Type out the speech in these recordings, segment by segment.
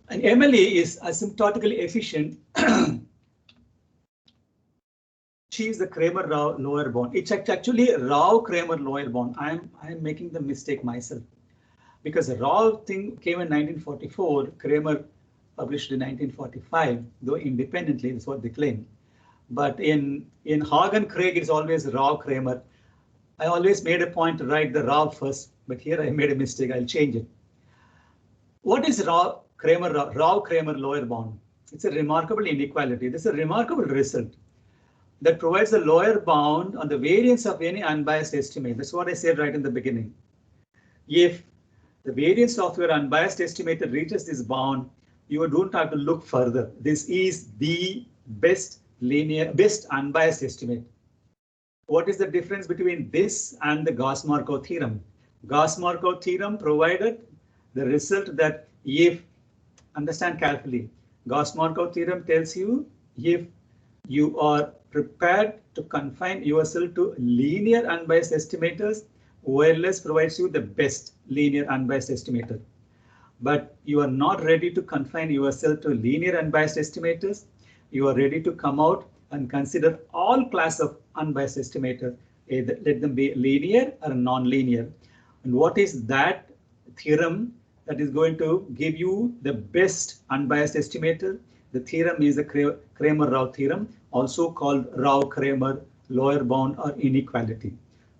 And MLE is asymptotically efficient. Achieves the Kramer-Rao lower bound. It's actually Rao-Kramer lower bound. I'm making the mistake myself because the Rao thing came in 1944. Kramer published in 1945, though independently. That's what they claim. But in Haag and Craig, it's always Rao-Kramer. I always made a point to write the Rao first, but here I made a mistake. I'll change it. What is Rao-Kramer lower bound? It's a remarkable inequality. This is a remarkable result that provides a lower bound on the variance of any unbiased estimate. That's what I said right in the beginning. If the variance of your unbiased estimator reaches this bound, you don't have to look further. This is the best unbiased estimate. What is the difference between this and the Gauss-Markov theorem? Gauss-Markov theorem provided the result that if, understand carefully, Gauss-Markov theorem tells you if you are prepared to confine yourself to linear unbiased estimators, wireless provides you the best linear unbiased estimator. But you are not ready to confine yourself to linear unbiased estimators. You are ready to come out and consider all class of unbiased estimators, let them be linear or non-linear. And what is that theorem that is going to give you the best unbiased estimator? The theorem is the Kramer-Rao theorem, also called Rao-Kramer lower bound or inequality.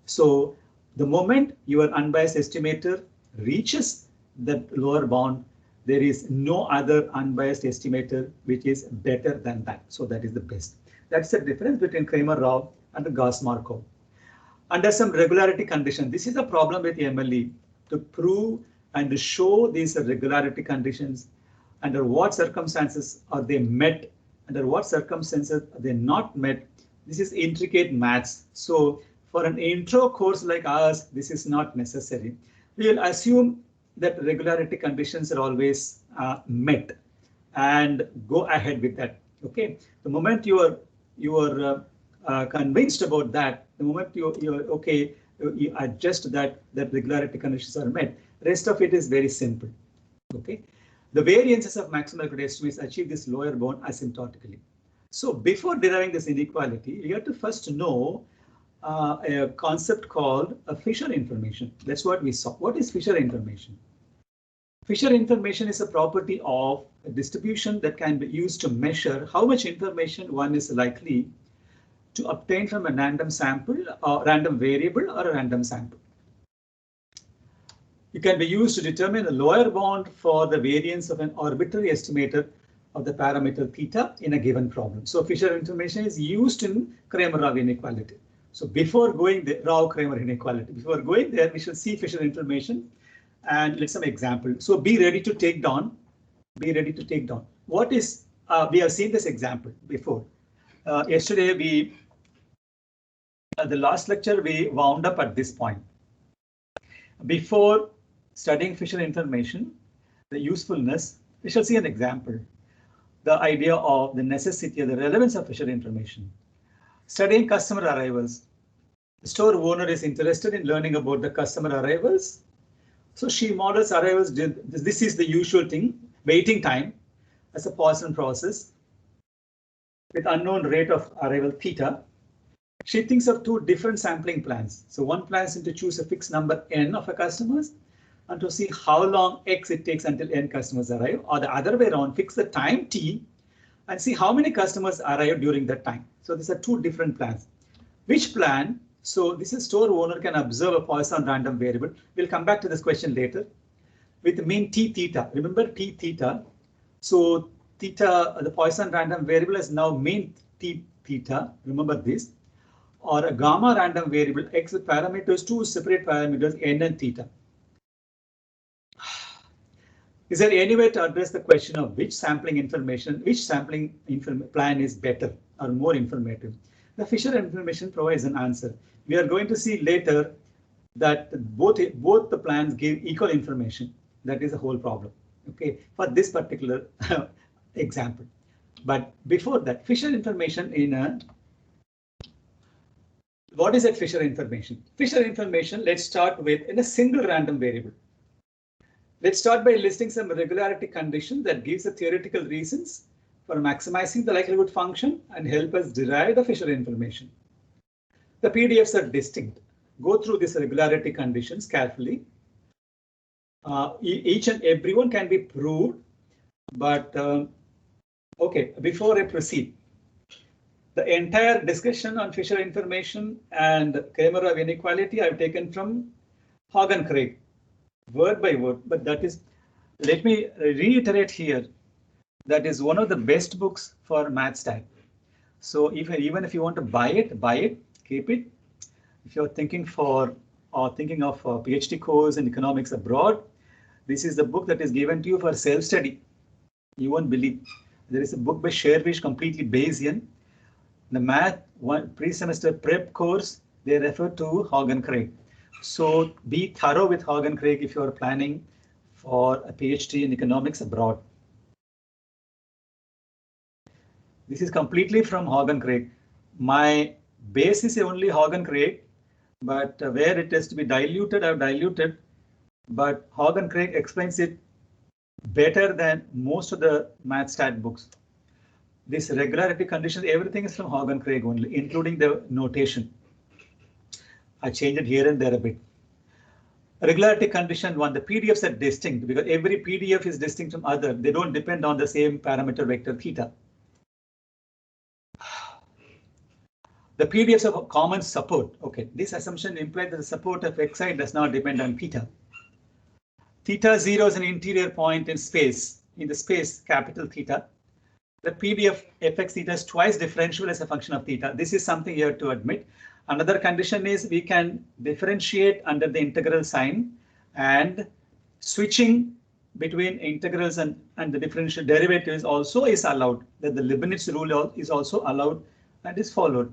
So the moment your unbiased estimator reaches that lower bound, there is no other unbiased estimator which is better than that. So that is the best. That's the difference between Kramer-Rao and the Gauss-Markov. Under some regularity condition, this is a problem with MLE to prove and to show these regularity conditions. Under what circumstances are they met? Under what circumstances are they not met? This is intricate maths. So for an intro course like ours, this is not necessary. We will assume that regularity conditions are always met and go ahead with that. Okay. The moment you are convinced about that, the moment you're okay, you adjust that regularity conditions are met. Rest of it is very simple. Okay. The variances of maximal likelihood estimates achieve this lower bound asymptotically. So before deriving this inequality, you have to first know a concept called a Fisher information. That's what we saw. What is Fisher information? Fisher information is a property of a distribution that can be used to measure how much information one is likely to obtain from a random sample or random variable or a random sample. It can be used to determine the lower bound for the variance of an arbitrary estimator of the parameter theta in a given problem. So Fisher information is used in Kramer-Rao inequality. So before going the Rao-Kramer inequality, before going there, we should see Fisher information and let's some example. So be ready to take down. Be ready to take down. What is we have seen this example before. Yesterday the last lecture we wound up at this point. Before studying Fisher information, the usefulness, we shall see an example. The idea of the necessity or the relevance of Fisher information. Studying customer arrivals. The store owner is interested in learning about the customer arrivals. So she models arrivals. This is the usual thing, waiting time as a Poisson process with unknown rate of arrival theta. She thinks of two different sampling plans. So one plan is to choose a fixed number n of customers and to see how long x it takes until n customers arrive, or the other way around, fix the time t and see how many customers arrive during that time. So these are two different plans. Which plan? So this is store owner can observe a Poisson random variable. We'll come back to this question later. With the mean t theta. Remember t theta. So theta, the Poisson random variable is now mean t theta. Remember this. Or a gamma random variable x with parameters, two separate parameters n and theta. Is there any way to address the question of which sampling plan is better or more informative? The Fisher information provides an answer. We are going to see later that both the plans give equal information. That is the whole problem. Okay, for this particular example. But before that, Fisher information what is that Fisher information? Fisher information, let's start with in a single random variable. Let's start by listing some regularity conditions that gives the theoretical reasons for maximizing the likelihood function and help us derive the Fisher information. The PDFs are distinct. Go through these regularity conditions carefully. Each and every one can be proved, but okay, before I proceed, the entire discussion on Fisher information and Kramer-Rao inequality I've taken from Hogg and Craig, word by word, but that is, let me reiterate here, that is one of the best books for MathStat. So even if you want to buy it, keep it. If you're thinking of a PhD course in economics abroad, this is the book that is given to you for self-study. You won't believe. There is a book by Shervish, completely Bayesian. The math pre-semester prep course, they refer to Hogg and Craig. So be thorough with Hogg and Craig if you are planning for a PhD in economics abroad. This is completely from Hogg and Craig. My base is only Hogg and Craig, but where it has to be diluted, I've diluted. But Hogg and Craig explains it better than most of the MathStat books. This regularity conditions, everything is from Hogg and Craig only, including the notation. I changed it here and there a bit. Regularity condition 1, the PDFs are distinct because every PDF is distinct from other. They don't depend on the same parameter vector theta. The PDFs have common support. Okay, this assumption implies that the support of xi does not depend on theta. Theta 0 is an interior point in space, in the space capital theta. The PDF fx theta is twice differentiable as a function of theta. This is something you have to admit. Another condition is we can differentiate under the integral sign, and switching between integrals and the differential derivatives also is allowed. That the Leibniz rule is also allowed and is followed.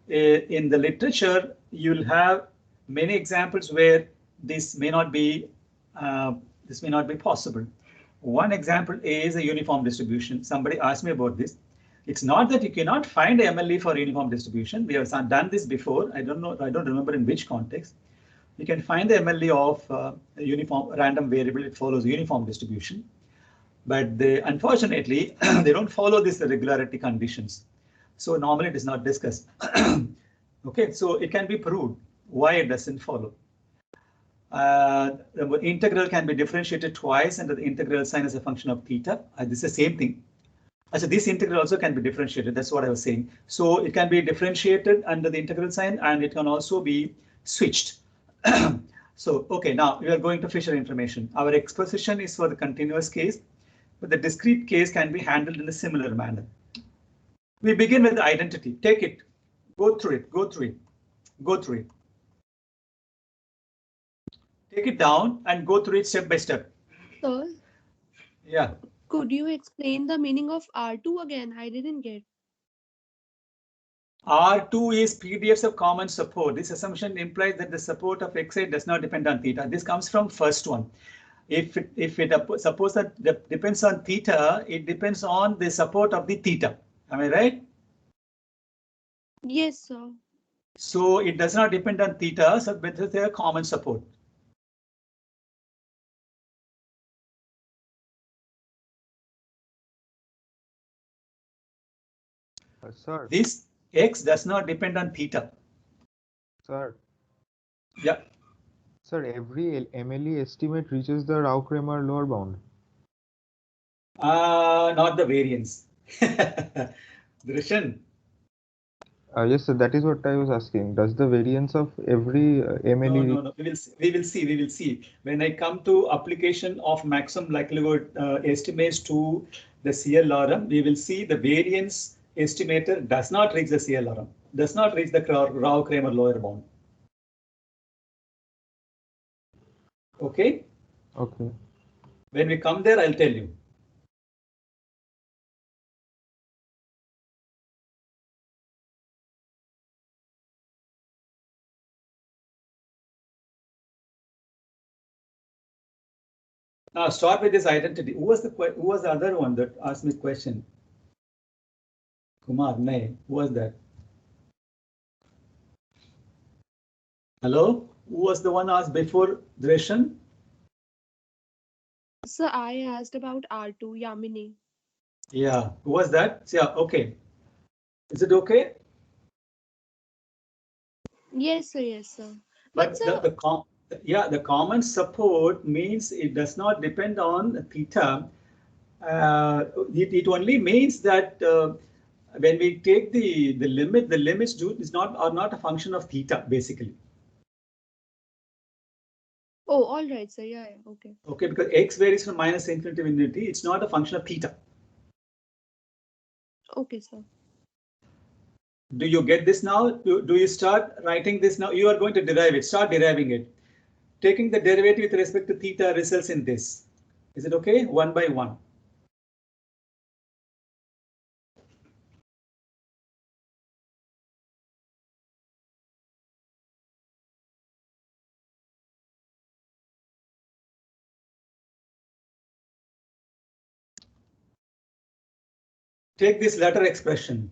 In the literature, you'll have many examples where this may not be possible. One example is a uniform distribution. Somebody asked me about this. It's not that you cannot find MLE for uniform distribution. We have done this before. I don't know. I don't remember in which context. You can find the MLE of a uniform random variable. It follows uniform distribution, but unfortunately they don't follow these regularity conditions. So normally it is not discussed. Okay, so it can be proved why it doesn't follow. The integral can be differentiated twice under the integral sign as a function of theta. This is the same thing. So this integral also can be differentiated. That's what I was saying. So it can be differentiated under the integral sign, and it can also be switched. So, okay, now we are going to Fisher information. Our exposition is for the continuous case, but the discrete case can be handled in a similar manner. We begin with the identity. Take it, go through it, go through it, go through it. Take it down and go through it step by step. Sir? Yeah. Could you explain the meaning of R2 again? I didn't get. R2 is PDFs of common support. This assumption implies that the support of xi does not depend on theta. This comes from first one. If it suppose that depends on theta, it depends on the support of the theta. Am I right? Yes, sir. So it does not depend on theta, so but it's a common support. Sir. This x does not depend on theta. Sir. Yeah. Sir, every MLE estimate reaches the Rao-Kramer lower bound. Not the variance. Drishan. Yes, sir, that is what I was asking. Does the variance of every MLE? No. We will see. When I come to application of maximum likelihood estimates to the CLRM, we will see the variance estimator does not reach the CLRM, does not reach the Rao-Kramer lower bound. Okay. Okay. When we come there, I'll tell you. Now start with this identity. Who was the other one that asked me question? Kumar, nay, who was that? Hello? Who was the one asked before Dreshan? Sir, I asked about R2, Yamini. Yeah, who was that? Yeah, okay. Is it okay? Yes, sir, yes, sir. But But sir, the common support means it does not depend on theta. It only means that when we take the limit, the limits are not a function of theta basically. oh, all right, sir. Yeah, yeah, okay. Okay, because x varies from minus infinity to infinity. It's not a function of theta. Okay, sir. Do you get this now? Do you start writing this now? You are going to derive it. Start deriving it. Taking the derivative with respect to theta results in this. Is it okay? One by one. Take this latter expression,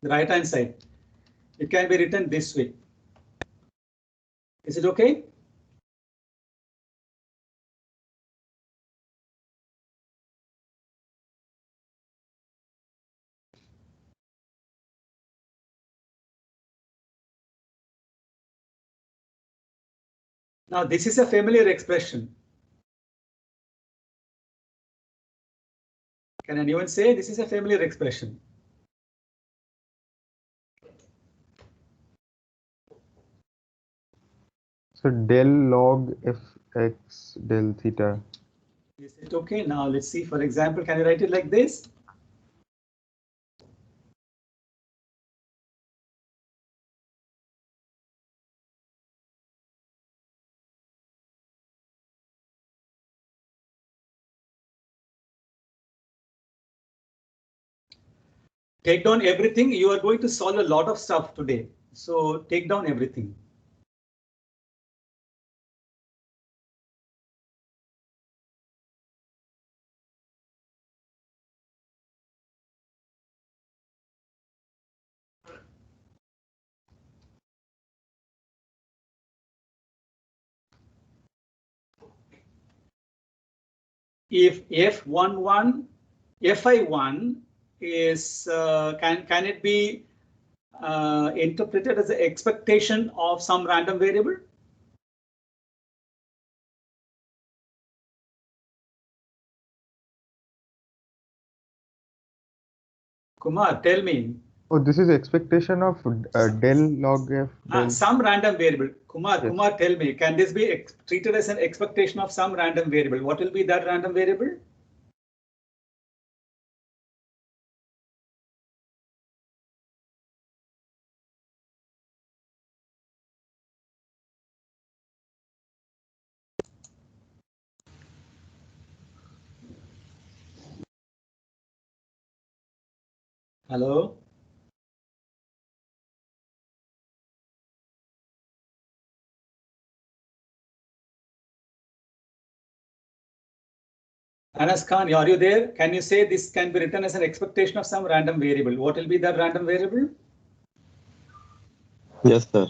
the right hand side. It can be written this way. Is it okay? Now this is a familiar expression. Can anyone say this is a familiar expression? So del log fx del theta. Is it okay? Now let's see. For example, can you write it like this? Take down everything. You are going to solve a lot of stuff today. So take down everything. If F11, Fi1 is, can it be interpreted as the expectation of some random variable? Kumar, tell me. Oh, this is expectation of del log f del. Some random variable. Yes. Kumar, tell me, can this be treated as an expectation of some random variable? What will be that random variable? Hello? Anas Khan, are you there? Can you say this can be written as an expectation of some random variable? What will be that random variable? Yes, sir.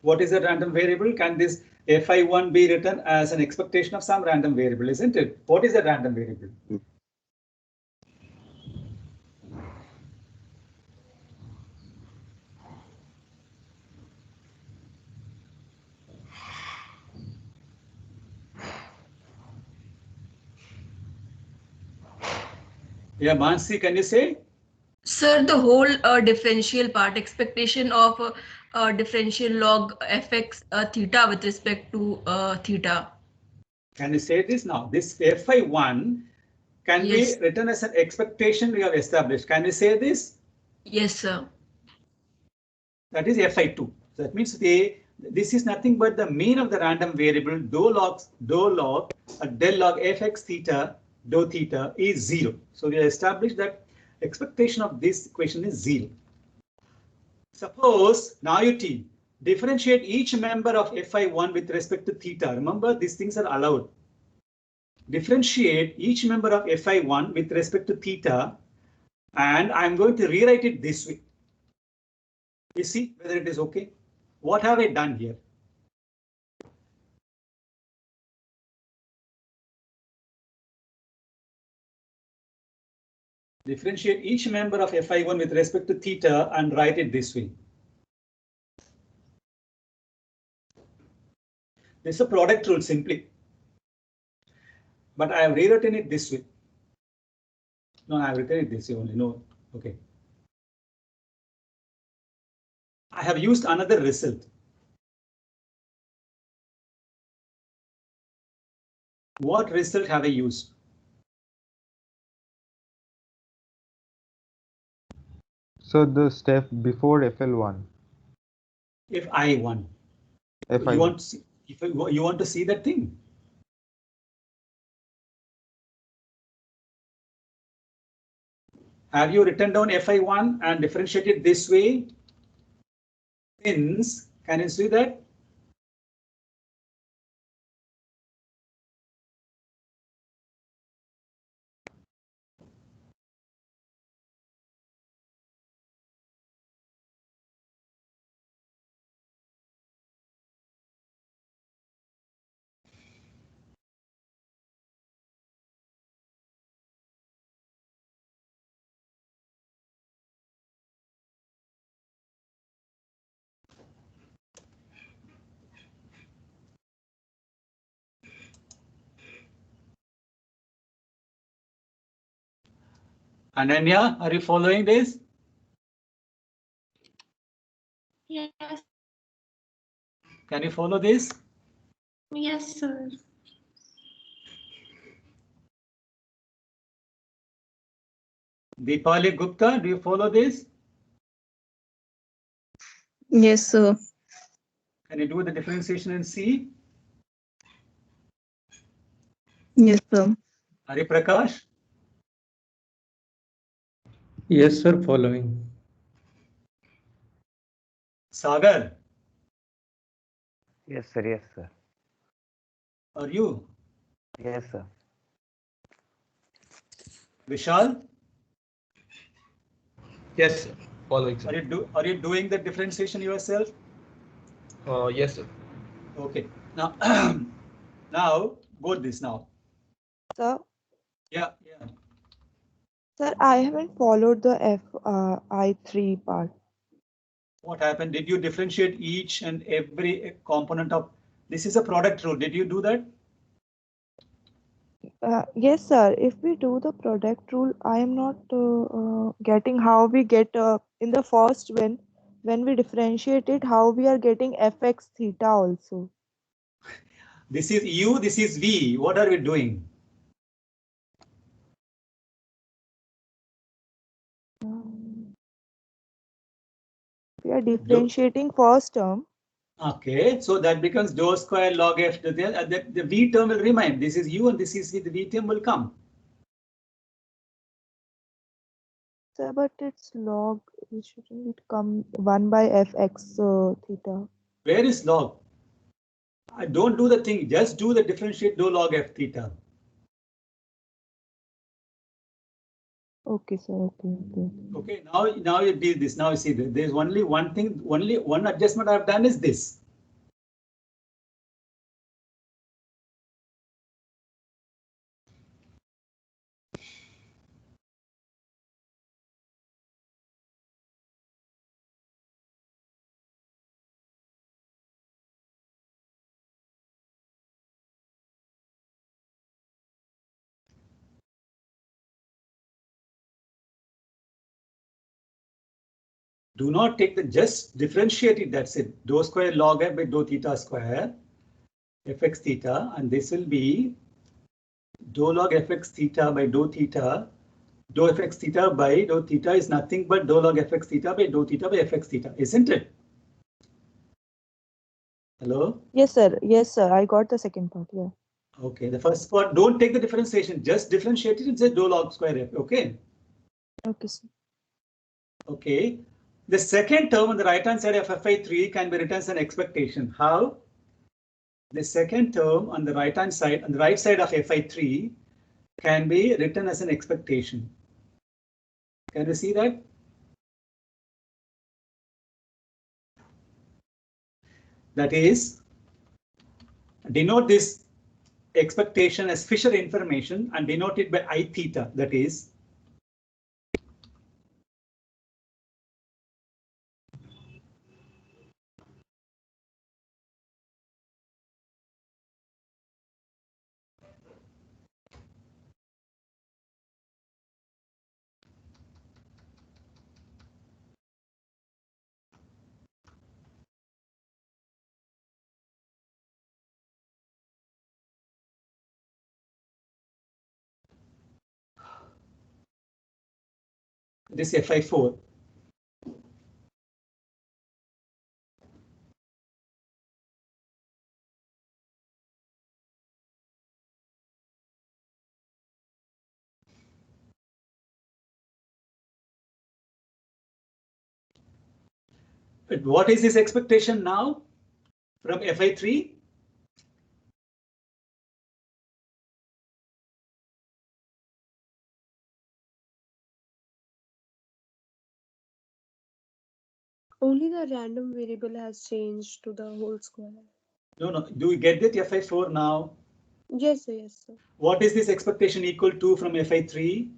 What is that random variable? Can this Fi1 be written as an expectation of some random variable, isn't it? What is that random variable? Yeah, Mansi, can you say? Sir, the whole differential part, expectation of differential log fx theta with respect to theta. Can you say this now? This Fi1 can Yes. be written as an expectation we have established. Can you say this? Yes, sir. That is Fi2. So that means this is nothing but the mean of the random variable del log fx theta dou theta is 0. So we have established that expectation of this equation is 0. Suppose now you differentiate each member of Fi1 with respect to theta. Remember, these things are allowed. Differentiate each member of Fi1 with respect to theta, and I'm going to rewrite it this way. You see whether it is okay. What have I done here? Differentiate each member of Fi1 with respect to theta and write it this way. This is a product rule simply. But I have rewritten it this way. No, I have written it this way only. No, okay. I have used another result. What result have I used? So the step before FL1. If I1. FI1. You want to see, if you want to see that thing. Have you written down Fi1 and differentiated this way? Since, can you see that? Ananya, are you following this? Yes. Can you follow this? Yes, sir. Deepali Gupta, do you follow this? Yes, sir. Can you do the differentiation in C? Yes, sir. Hari Prakash? Yes, sir, following. Sagar, Yes, sir. Yes, sir. are you? Yes, sir. Vishal, Yes, sir. Following, sir. are you doing the differentiation yourself? Yes, sir. Okay. Now, now go this now. Sir, Yeah. sir, I haven't followed the I3 part. What happened? Did you differentiate each and every component of this? Is a product rule. Did you do that? Yes, sir. If we do the product rule, I am not getting how we get in the first when we differentiate it, how we are getting fx theta also. This is U, this is V. What are we doing? We are differentiating first term. Okay, so that becomes dou square log f. The V term will remain. This is U and this is V. The V term will come. Sir, but it's log. Shouldn't it come 1 by fx theta? Where is log? I don't do the thing. Just do the differentiate dou log f theta. Okay, sir. Okay. Okay, now you do this. Now you see that there's only one thing, only one adjustment I've done is this. Do not take the, just differentiate it, that's it. Dou square log f by dou theta square, fx theta, and this will be dou log fx theta by dou theta. Dou fx theta by dou theta is nothing but dou log fx theta by dou theta by fx theta, isn't it? Hello? Yes, sir. Yes, sir. I got the second part. Yeah. Okay, the first part, don't take the differentiation, just differentiate it and say dou log square f, okay? Okay, sir. Okay. The second term on the right hand side of Fi3 can be written as an expectation. How? The second term on the right hand side, on the right side of Fi3 can be written as an expectation. Can you see that? That is, denote this expectation as Fisher information and denote it by I theta. That is, This Fi4. But what is this expectation now from Fi3? Only the random variable has changed to the whole square. No. Do we get that Fi4 now? Yes, sir. Yes, sir. What is this expectation equal to from Fi3?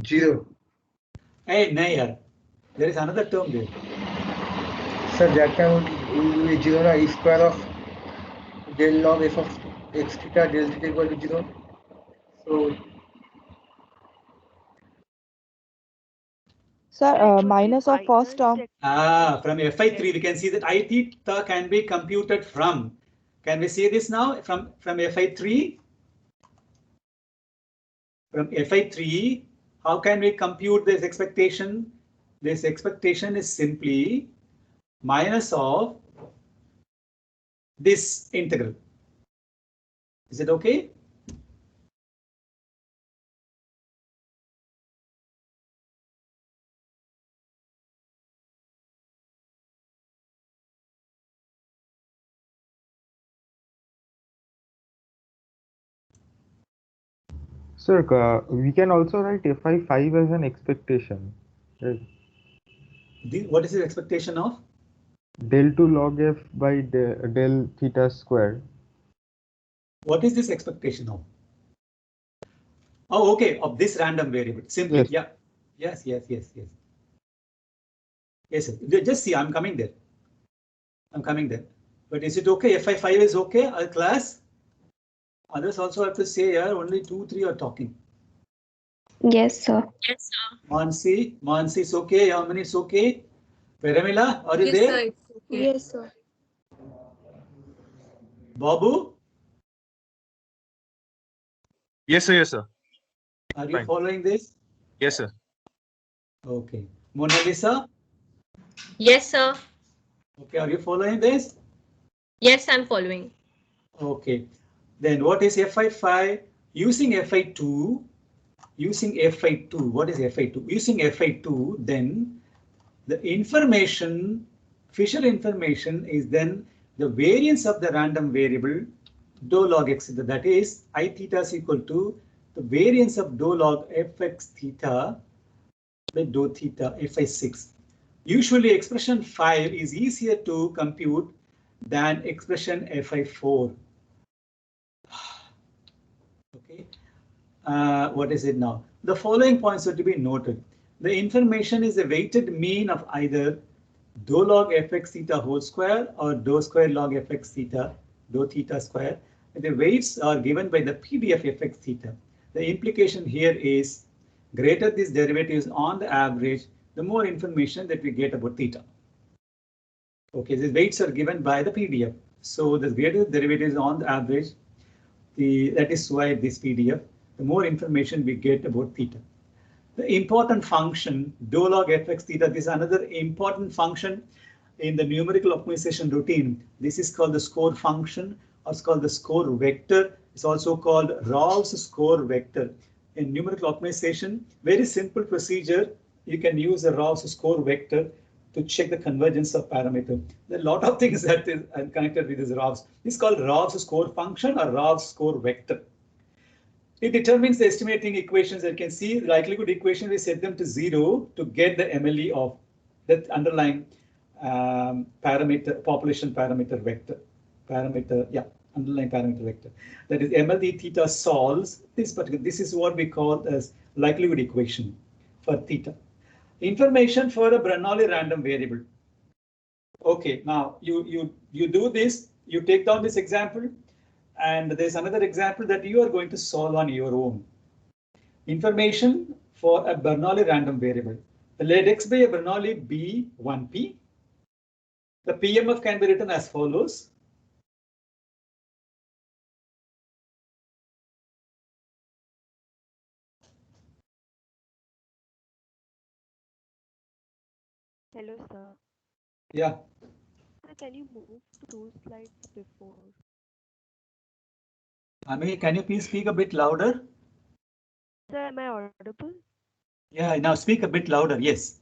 0. Hey, nahi, there is another term there. Sir, that time will be 0 na, e square of del log f of x theta del theta equal to 0. So Sir, minus of first term. From Fi3 we can see that I theta can be computed from. Can we say this now from Fi3? From Fi3, how can we compute this expectation? This expectation is simply minus of this integral. Is it okay? Sir, we can also write Fi5 as an expectation. Right? What is the expectation of? Del 2 log f by del theta square. What is this expectation of? Oh, okay, of this random variable. Simply, Yes. yeah. Yes. Yes, sir. Just see, I'm coming there. But is it okay? Fi5 is okay, class? Others also have to say, yeah, only 2, 3 are talking. Yes, sir. Mansi is okay. Yamini is okay. Paramila, are you Yes, there? sir. It's okay. Yes, sir. Babu, Yes, sir. Yes, sir. are you Fine. following this? Yes, sir. Okay. Mona Lisa, Yes, sir. okay, are you following this? Yes, I'm following. Okay. Then what is Fi5? Using Fi2, what is Fi2? Using Fi2, then the information, Fisher information is then the variance of the random variable dou log x theta. That is, I theta is equal to the variance of dou log fx theta by dou theta Fi6. Usually expression 5 is easier to compute than expression Fi4. Okay. What is it now? The following points are to be noted. The information is a weighted mean of either dou log fx theta whole square or dou square log fx theta, dou theta square. The weights are given by the PDF fx theta. The implication here is greater these derivatives on the average, the more information that we get about theta. Okay, these weights are given by the PDF. So the greater the derivatives on the average, that is why this PDF, the more information we get about theta. The important function dou log fx theta, this is another important function in the numerical optimization routine. This is called the score function, or it's called the score vector. It's also called Rawls score vector. In numerical optimization, very simple procedure. You can use the Rawls score vector to check the convergence of parameter. There are a lot of things that is connected with this Rawls. It's called Rawls score function or Rawls score vector. It determines the estimating equations. You can see the likelihood equation, we set them to 0 to get the MLE of that underlying parameter, population parameter vector. Underlying parameter vector. That is MLE theta solves this particular, this is what we call as likelihood equation for theta. Information for a Bernoulli random variable. Okay, now you do this, you take down this example, and there's another example that you are going to solve on your own. Information for a Bernoulli random variable. Let x be a Bernoulli be 1p. The PMF can be written as follows. Hello, sir. Yeah. Sir, can you move to 2 slides before? Ami, can you please speak a bit louder? Sir, am I audible? Yeah, now speak a bit louder. Yes.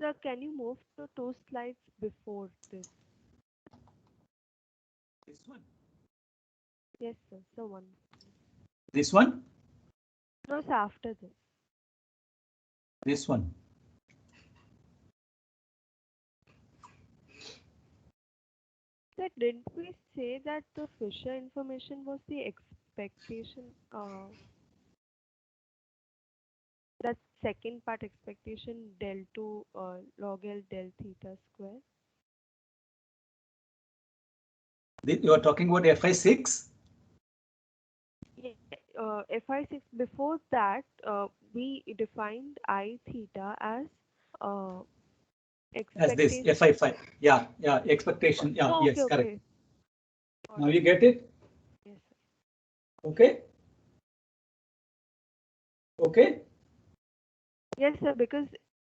Sir, can you move to 2 slides before this? This one. Yes, sir. So one. This one. No, sir, after this. This one. Sir, didn't we say that the Fisher information was the expectation? That second part expectation del 2 log L del theta square. You are talking about FI6? Yeah, FI6 before that, we defined I theta as As this expectation. FI5. Yeah, expectation. Yeah, Oh, yes, okay, correct. okay. Now you get it? Yes, sir. Okay. Okay. Yes, sir, because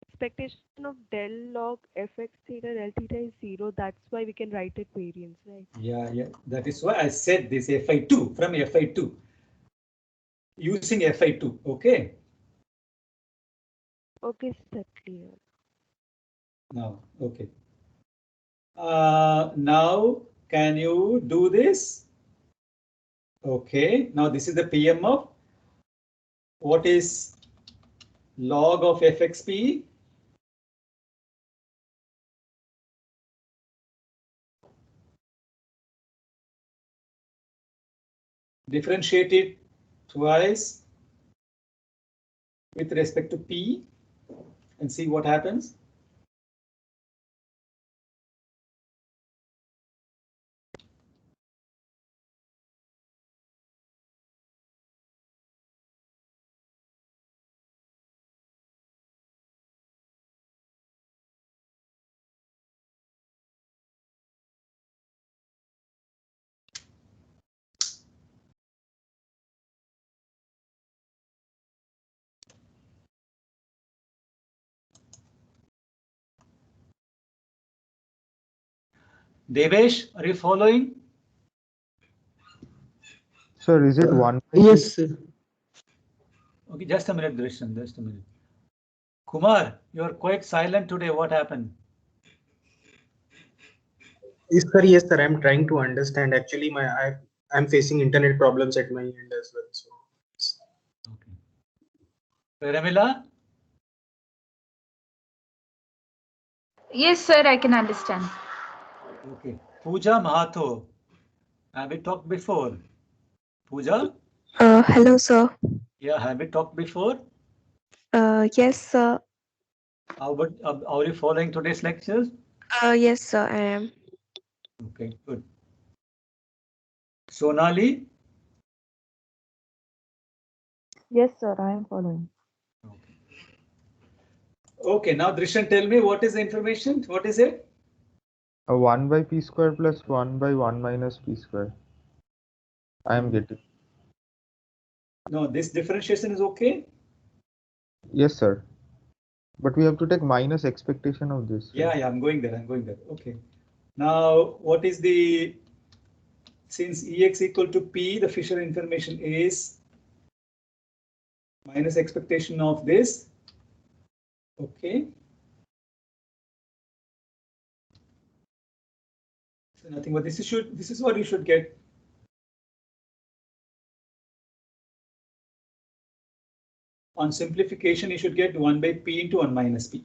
expectation of del log fx theta del theta is 0. That's why we can write it variance, right? Yeah. That is why I said this FI2 from FI2. Using FI2. Okay. Okay, sir, clear. Now, okay. Now, can you do this? Okay. Now, this is the PMF. What is log of FXP? Differentiate it twice with respect to P and see what happens. Devesh, are you following? Sir, is it one? Yes, sir. Okay, just a minute, Drishan, just a minute. Kumar, you are quite silent today. What happened? Yes, sir. I'm trying to understand. Actually, I'm facing internet problems at my end as well. So. Okay. Ramila? Yes, sir, I can understand. Okay. Pooja Mahato. Have we talked before? Pooja? Hello, sir. Yeah, have we talked before? Yes, sir. How about, are you following today's lectures? Yes, sir, I am. Okay, good. Sonali? Yes, sir, I am following. Okay, now Drishan, tell me what is the information? What is it? 1 by p square plus 1 by 1 minus p square. I am getting. No, this differentiation is okay? Yes, sir. But we have to take minus expectation of this. Yeah, I'm going there. Okay. Now, what is the, since Ex equal to P, the Fisher information is minus expectation of this. Okay. So nothing, but this is what you should get. On simplification, you should get 1 by P into 1 minus P.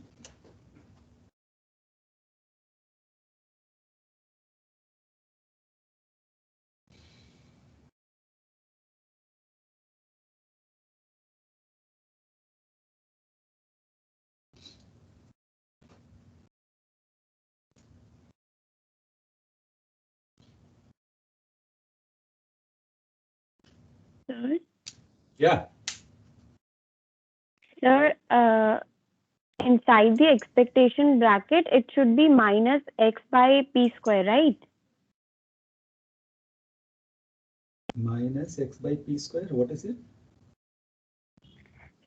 Sir, Yeah. sir, inside the expectation bracket, it should be minus x by p square, right? Minus x by p square. What is it?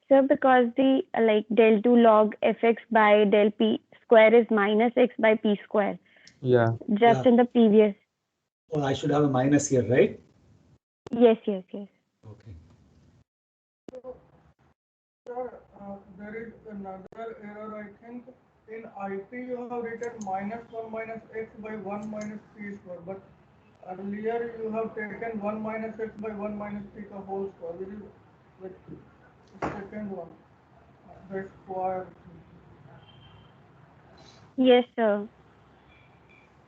Sir, because the del 2 log fx by del p square is minus x by p square. Yeah. Just in the previous. Oh, I should have a minus here, right? Yes. Okay. Sir, there is another error, I think. In IT, you have written minus 1 minus x by 1 minus p square, but earlier you have taken 1 minus x by 1 minus p the whole square, which is like the second one, the square. Yes, sir.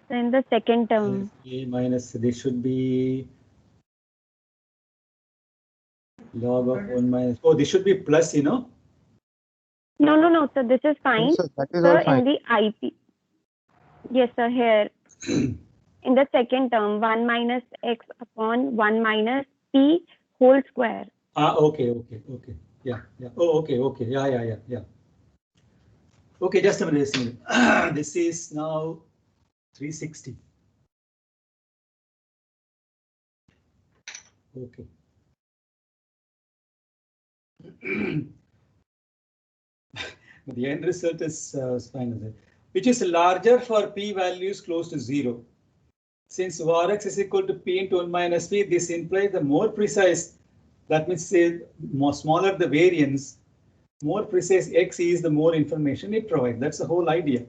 So in the second term. A minus, this should be log of 1 minus. Oh, this should be plus, you know? No, sir. This is fine. Yes, sir, that is Sir, all fine. in the IP. Yes, sir. Here. In the second term, 1 minus x upon 1 minus p whole square. Okay. Yeah. Oh, okay. Yeah. Okay, just a minute. This is now 360. Okay. The end result is fine. Which is larger for p values close to 0. Since Rx is equal to p into 1 minus p, this implies the more precise, that means say more smaller the variance, more precise x is, the more information it provides. That's the whole idea.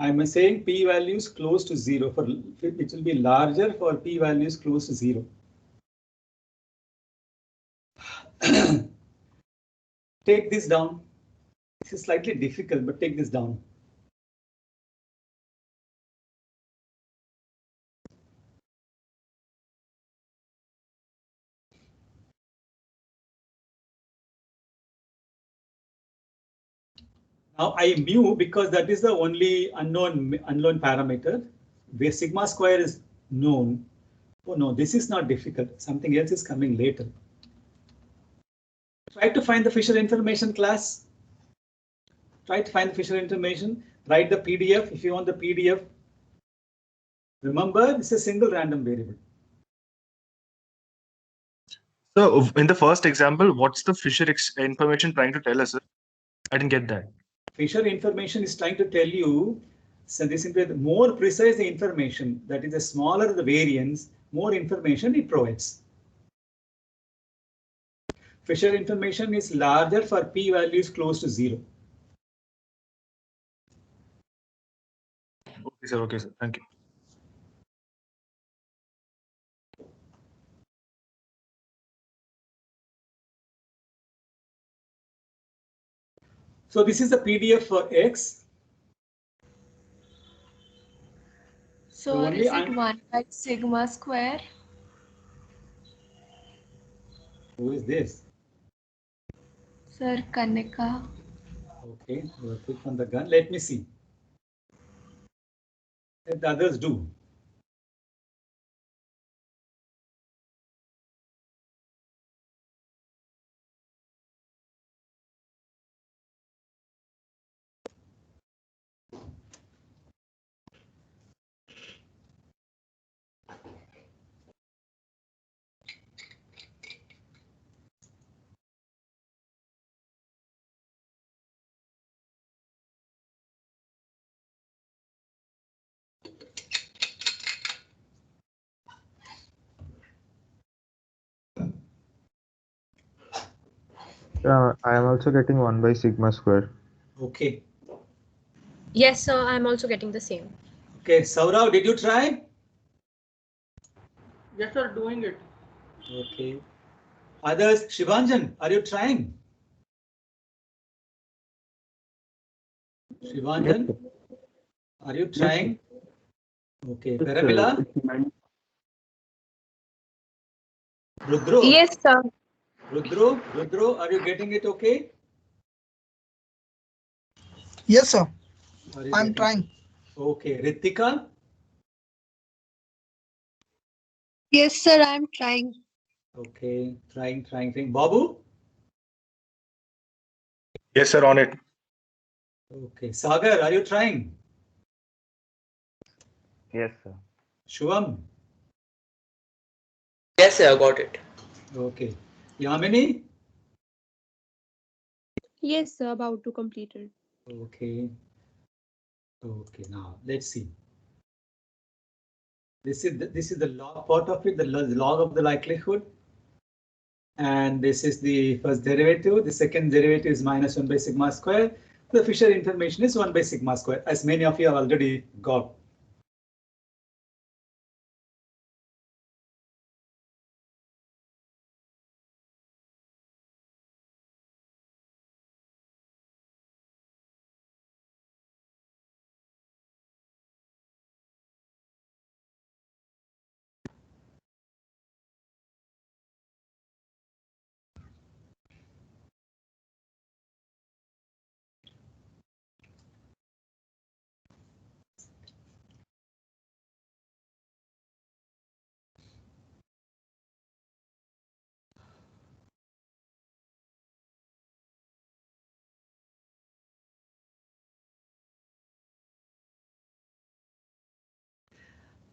I'm saying p values close to 0. For it will be larger for p values close to 0. Take this down. This is slightly difficult, but take this down. Now I mu because that is the only unknown parameter, where sigma square is known. Oh no, this is not difficult. Something else is coming later. Try to find the Fisher information class. Try to find the Fisher information. Write the PDF if you want the PDF. Remember, this is a single random variable. So in the first example, what's the Fisher information trying to tell us? I didn't get that. Fisher information is trying to tell you, so this is the more precise the information, that is the smaller the variance, more information it provides. Fisher information is larger for p values close to 0. Okay, sir. Thank you. So this is the PDF for X. So is it 1 by sigma square? Who is this? Sir, Kanika. Okay, you have clicked on the gun. Let me see. Let the others do. I am also getting 1 by sigma square. Okay. Yes, sir. I'm also getting the same. Okay, Saurav, did you try? Yes, sir, doing it. Okay. Others, Shivanjan, are you trying? Shivanjan, are you trying? Okay, Paramila? Rudro? Yes, sir. Rudro, are you getting it okay? Yes, sir. Are you I'm getting trying. Okay, Ritika? Yes, sir, I'm trying. Okay, trying. Babu? Yes, sir, on it. Okay, Sagar, are you trying? Yes, sir. Shivam? Yes, sir, I got it. Okay. Yamini? Yes, sir, about to complete it. Okay. Okay, now let's see. This is the log part of it, the log of the likelihood. And this is the first derivative. The second derivative is minus 1 by sigma square. The Fisher information is 1 by sigma square, as many of you have already got.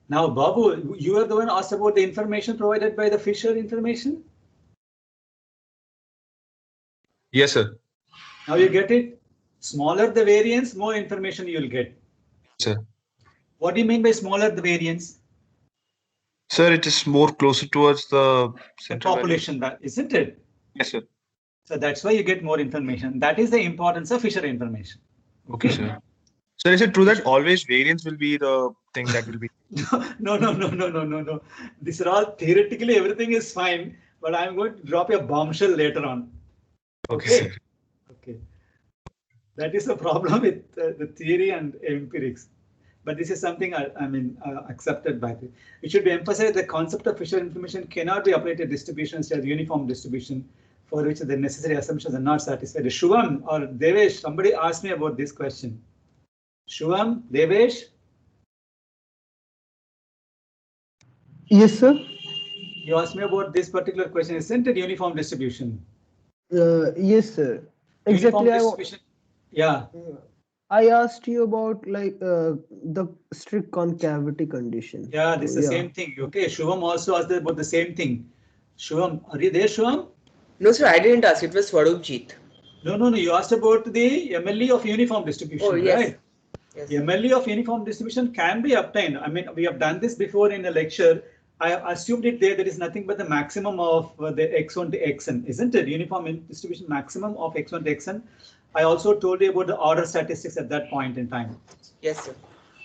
Now, Babu, you are the one asked about the information provided by the Fisher information? Yes, sir. Now you get it? Smaller the variance, more information you will get. Sir. What do you mean by smaller the variance? Sir, it is more closer towards the central population, that isn't it? Yes, sir. So that's why you get more information. That is the importance of Fisher information. Okay. Sir. So is it true that always variance will be the thing that will be? No. These are all theoretically everything is fine, but I'm going to drop a bombshell later on. Okay. Okay. That is the problem with the theory and empirics. But this is something accepted by the. It should be emphasized the concept of Fisher information cannot be applied to distributions as uniform distribution for which the necessary assumptions are not satisfied. Shivam or Devesh, somebody asked me about this question. Shivam, Devesh? Yes, sir. You asked me about this particular question, isn't it uniform distribution? Yes, sir. Exactly. Yeah. I asked you about like the strict concavity condition. Yeah, this is the same thing. Okay, Shivam also asked about the same thing. Shivam, are you there, Shivam? No, sir, I didn't ask. It was Swarupjeet. No. You asked about the MLE of uniform distribution, yes. Right? Yes. MLE of uniform distribution can be obtained. I mean, we have done this before in a lecture. I assumed it there is nothing but the maximum of the x1 to xn, isn't it? Uniform distribution maximum of x1 to xn. I also told you about the order statistics at that point in time. Yes, sir.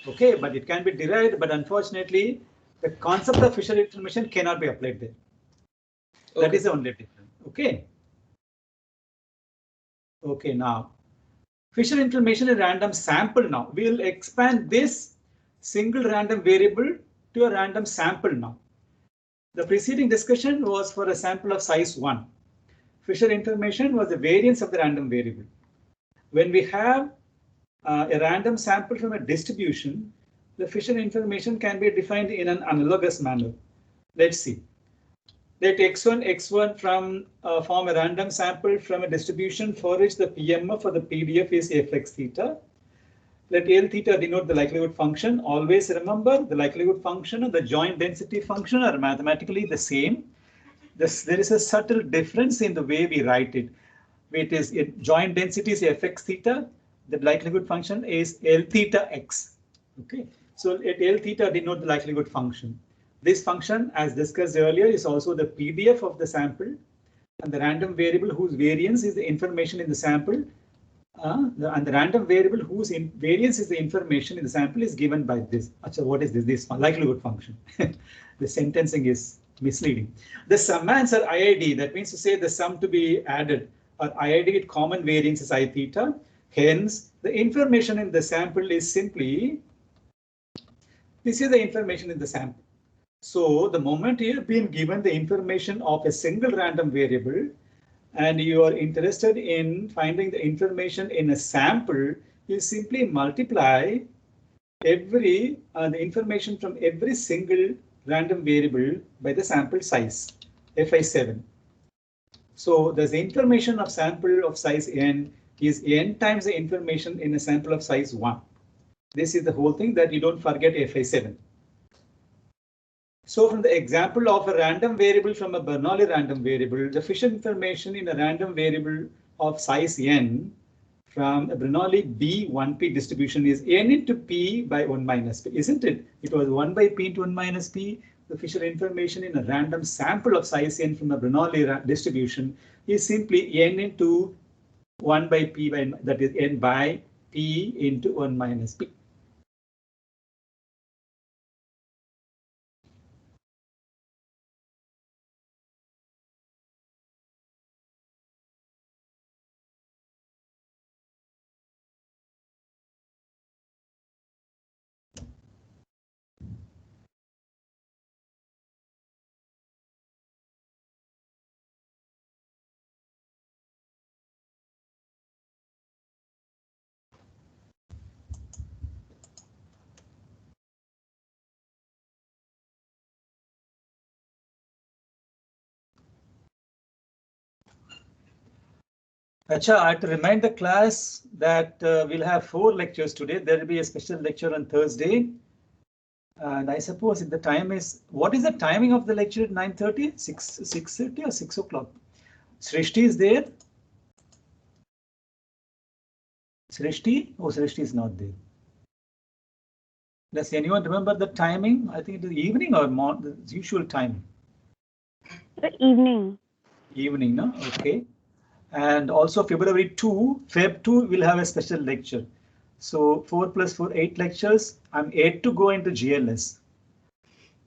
Okay, but it can be derived, but unfortunately, the concept of Fisher information cannot be applied there. Okay. That is the only difference. Okay. Okay, now. Fisher information is random sample now. We will expand this single random variable to a random sample now. The preceding discussion was for a sample of size 1. Fisher information was the variance of the random variable. When we have a random sample from a distribution, the Fisher information can be defined in an analogous manner. Let's see. Let x1 from form a random sample from a distribution for which the PMF or the PDF is fx theta. Let L theta denote the likelihood function. Always remember the likelihood function and the joint density function are mathematically the same. There is a subtle difference in the way we write it. Joint density is fx theta. The likelihood function is L theta x. Okay, so let L theta denote the likelihood function. This function, as discussed earlier, is also the PDF of the sample, and the random variable whose variance is the information in the sample, and the random variable whose variance is the information in the sample is given by this. Achha, what is this? This likelihood function. The sentencing is misleading. The sum answer IID, that means to say the sum to be added, or IID with common variance is I theta. Hence, the information in the sample is simply, this is the information in the sample. So the moment you have been given the information of a single random variable and you are interested in finding the information in a sample, you simply multiply the information from every single random variable by the sample size, Fi7. So there's the information of sample of size n is n times the information in a sample of size 1. This is the whole thing that you don't forget Fi7. So from the example of a random variable from a Bernoulli random variable, the Fisher information in a random variable of size n from a Bernoulli B1p distribution is n into p by 1 minus p, isn't it? It was 1 by p into 1 minus p. The Fisher information in a random sample of size n from a Bernoulli distribution is simply n into 1 by p by, that is n by p into 1 minus p. Acha, I have to remind the class that we'll have 4 lectures today. There will be a special lecture on Thursday. And I suppose if the time is, what is the timing of the lecture at 9:30? 6:30 or 6 o'clock? Srishti is there? Srishti? Oh, Srishti is not there. Does anyone remember the timing? I think it is evening or the usual time. The evening. Evening, no? Okay. And also February 2, Feb 2 will have a special lecture. So 4 plus 4, 8 lectures. I'm 8 to go into GLS.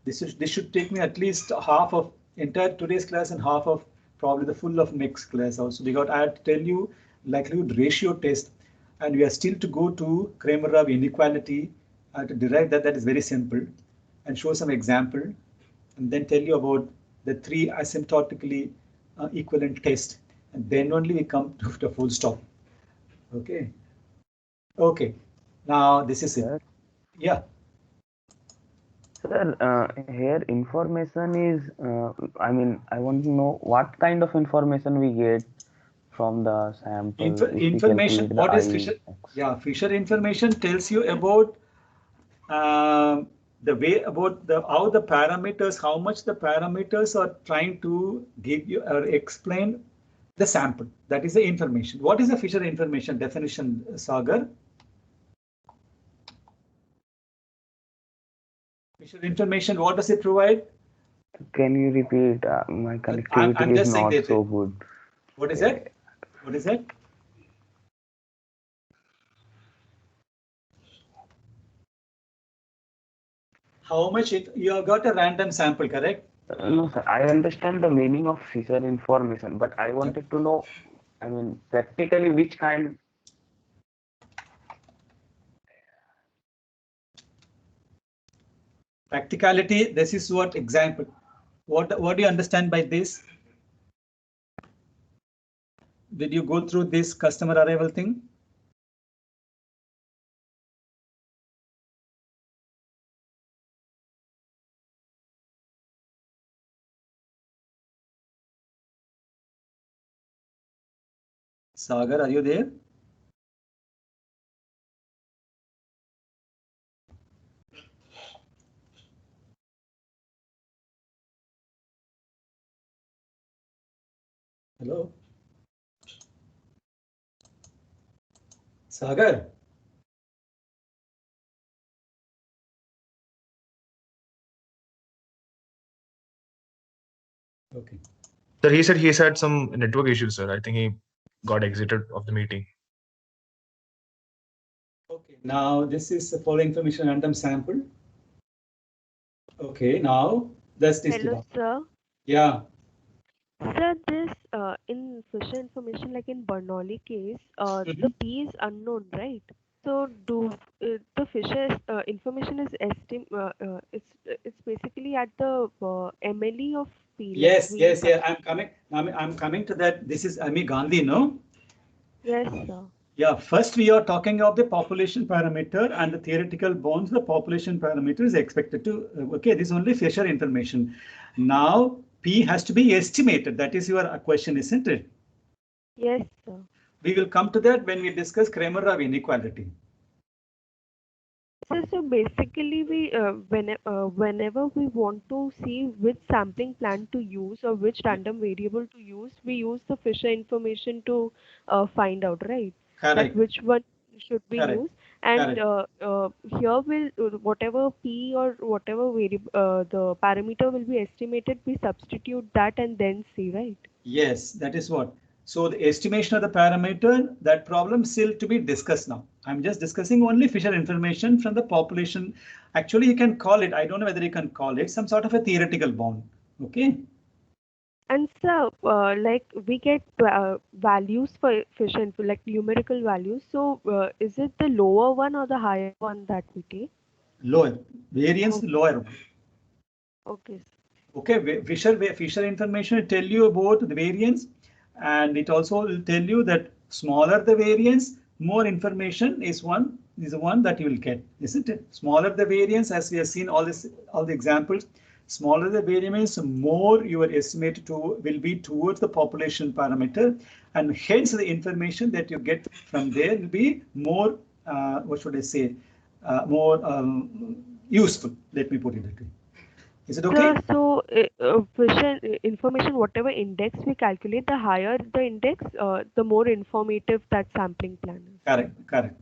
This should take me at least half of entire today's class and half of probably the full of next class also, because I have to tell you likelihood ratio test, and we are still to go to Kramer-Rao inequality to derive that. That is very simple, and show some example, and then tell you about the 3 asymptotically equivalent tests. And then only we come to the full stop. Okay. Okay. Now this is it. Yeah. Sir, here information is, I mean, I want to know what kind of information we get from the sample. Information, what is Fisher? Yeah, Fisher information tells you about the way about how the parameters, how much the parameters are trying to give you or explain the sample. That is the information. What is the Fisher information definition, Sagar? Fisher information, what does it provide? Can you repeat? My connectivity is not so good. What is it? What is it? How much you have got a random sample, correct? No, sir. I understand the meaning of Fisher information, but I wanted to know, I mean, practically which kind. Practicality, this is what example. What do you understand by this? Did you go through this customer arrival thing? Sagar, are you there? Hello? Sagar? Okay. Sir, he had some network issues, sir. I think he got exited of the meeting. Okay, now this is the following information random sample. Okay, now that's this. Hello, sir. Yeah. Sir, this in Fisher information, like in Bernoulli case, the P is unknown, right? So the Fisher information is it's basically at the MLE of P. Yes, yes, yeah. I'm coming to that. This is Ami Gandhi, no? Yes, sir. Yeah, first we are talking of the population parameter and the theoretical bounds. The population parameter is expected to, okay, this is only Fisher information. Now P has to be estimated. That is your question, isn't it? Yes, sir. We will come to that when we discuss Kramer-Rao inequality. So basically, whenever we want to see which sampling plan to use or which random variable to use, we use the Fisher information to find out, right? Correct. That which one should be Correct. used, and Correct. here will whatever p or whatever variable the parameter will be estimated, we substitute that and then see, right? Yes, that is what. So the estimation of the parameter, that problem still to be discussed now. I'm just discussing only Fisher information from the population. Actually, you can call it, I don't know whether you can call it some sort of a theoretical bound. Okay. And so, like we get values for Fisher info, like numerical values. So, is it the lower one or the higher one that we take? Lower variance, Okay. lower one. Okay. Okay, Fisher information will tell you about the variance, and it also will tell you that smaller the variance, more information is the one that you will get, isn't it? Smaller the variance, as we have seen all the examples, smaller the variance, more your estimate will be towards the population parameter, and hence the information that you get from there will be more, what should I say, more useful. Let me put it that way. Is it okay? So Fisher information, whatever index we calculate, the higher the index, the more informative that sampling plan is. Correct, correct.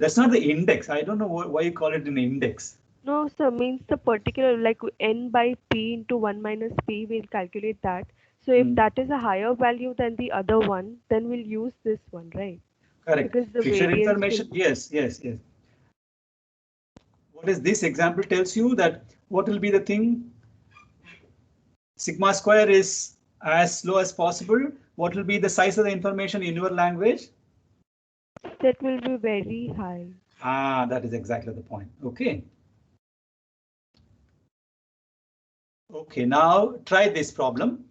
That's not the index. I don't know why you call it an index. No, sir, means the particular, like n by p into 1 minus p, we'll calculate that. So if that is a higher value than the other one, then we'll use this one, right? Correct. Because the Fisher variance information, yes. What is this example tells you that what will be the thing? Sigma square is as low as possible. What will be the size of the information in your language? That will be very high. Ah, that is exactly the point. Okay. Okay, now try this problem.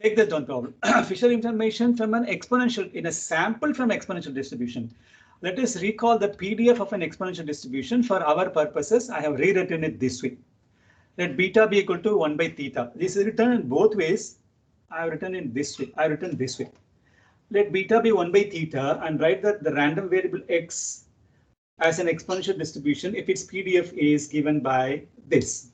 Take this down problem. Fisher information from an exponential in a sample from exponential distribution. Let us recall the PDF of an exponential distribution. For our purposes, I have rewritten it this way. Let beta be equal to 1 by theta. This is written in both ways. I have written in this way. I have written this way. Let beta be 1 by theta and write that the random variable x as an exponential distribution if its PDF is given by this.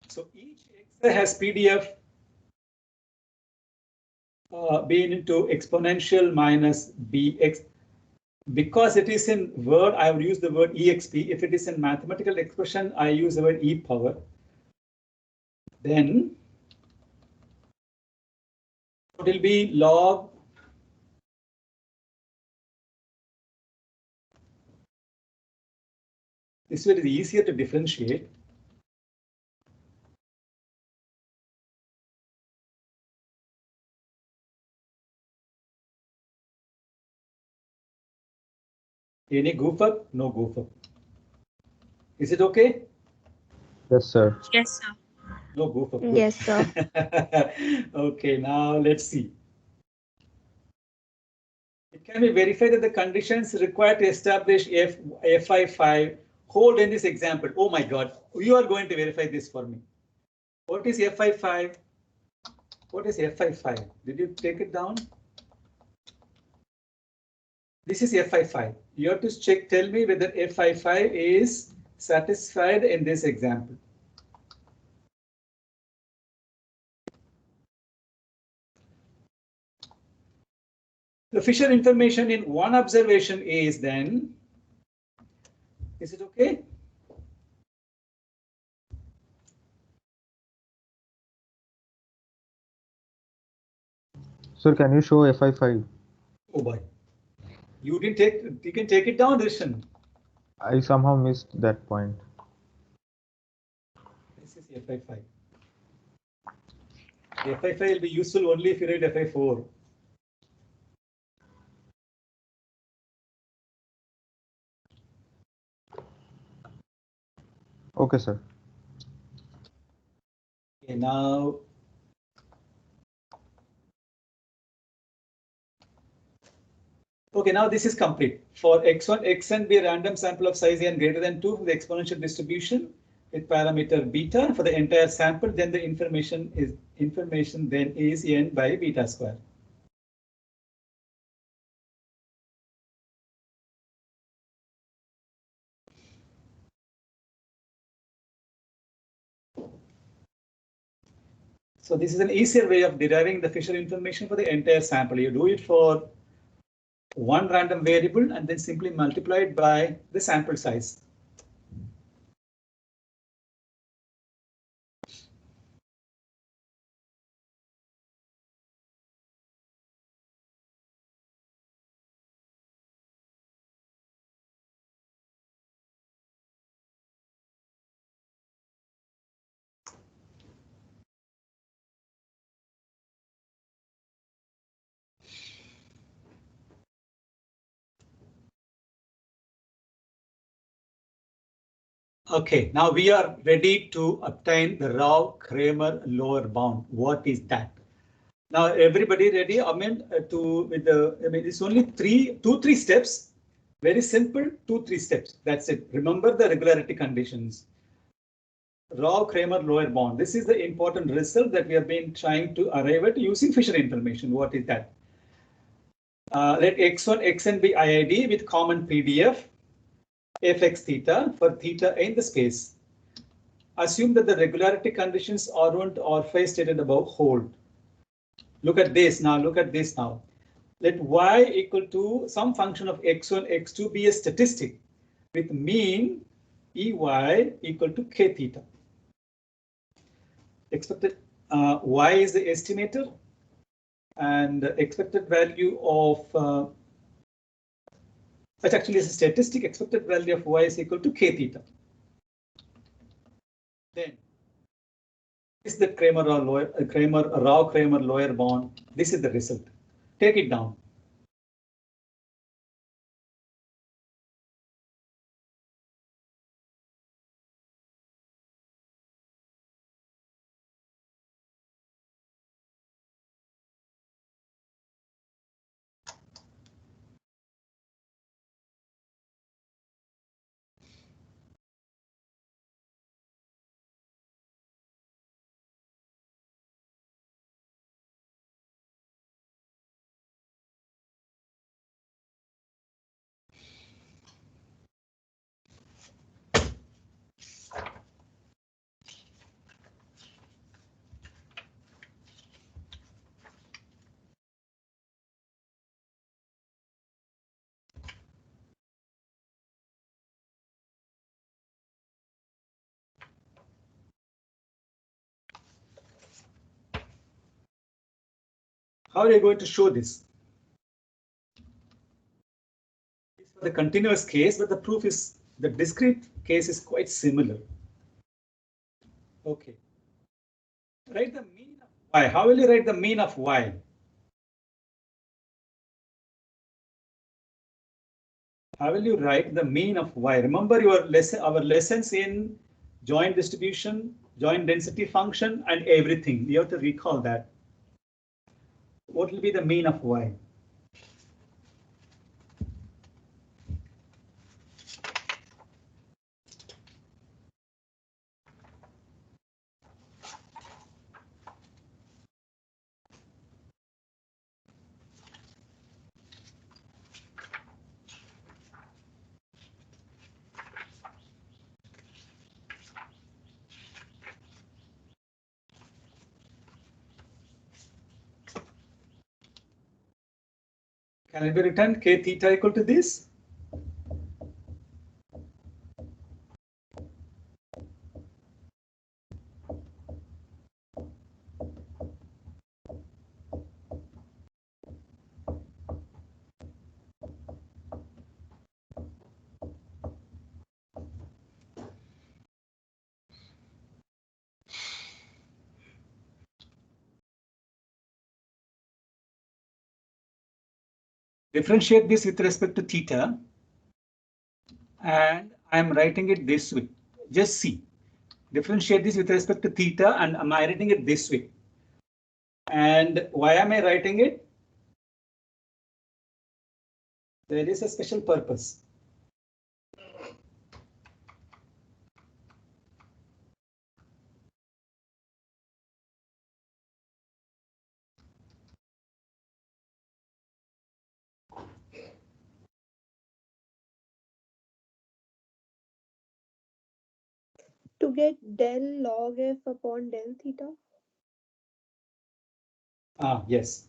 So each x has PDF being into exponential minus bx. Because it is in word, I would use the word exp. If it is in mathematical expression, I use the word e power. Then it will be log this way it is easier to differentiate. Any goof up? No goof up. Is it okay? Yes, sir. Yes, sir. No goof up. Yes, sir. Okay, now let's see. It can be verified that the conditions required to establish FI5 hold in this example. Oh my God, you are going to verify this for me. What is FI5? What is FI5? Did you take it down? This is FI5. You have to check, tell me whether FI5 is satisfied in this example. The Fisher information in one observation is then, is it okay? Sir, can you show FI5? Oh boy. You can take it down, Rishan. I somehow missed that point. This is FI5. FI5 will be useful only if you write FI4. Okay, sir. Okay, now. Okay, now this is complete. For x1, xn be a random sample of size n greater than 2 for the exponential distribution with parameter beta for the entire sample, then the information then is n by beta square. So this is an easier way of deriving the Fisher information for the entire sample. You do it for one random variable and then simply multiply it by the sample size. Okay, now we are ready to obtain the Rao-Kramer lower bound. What is that? Now everybody ready? It's only two, three steps. Very simple, 2-3 steps. That's it. Remember the regularity conditions. Rao-Kramer lower bound. This is the important result that we have been trying to arrive at using Fisher information. What is that? Let x1, xn be IID with common PDF. Fx theta for theta in the space. Assume that the regularity conditions R1 to R5 stated above hold. Look at this now. Look at this now. Let y equal to some function of x1, x2 be a statistic with mean Ey equal to k theta. Expected y is the estimator and expected value of which actually is a statistic. Expected value of y is equal to k theta. Then this is the Rao-Kramer lower bound. This is the result. Take it down. How are you going to show this? It's for the continuous case, but the proof is the discrete case is quite similar. Okay. Write the mean of y. How will you write the mean of y? How will you write the mean of y? Remember your lesson, our lessons in joint distribution, joint density function, and everything. You have to recall that. What will be the mean of y? Can it be written k theta equal to this? Differentiate this with respect to theta, and I'm writing it this way. Just see, differentiate this with respect to theta, and am I writing it this way? And why am I writing it? There is a special purpose. To get del log f upon del theta? Yes.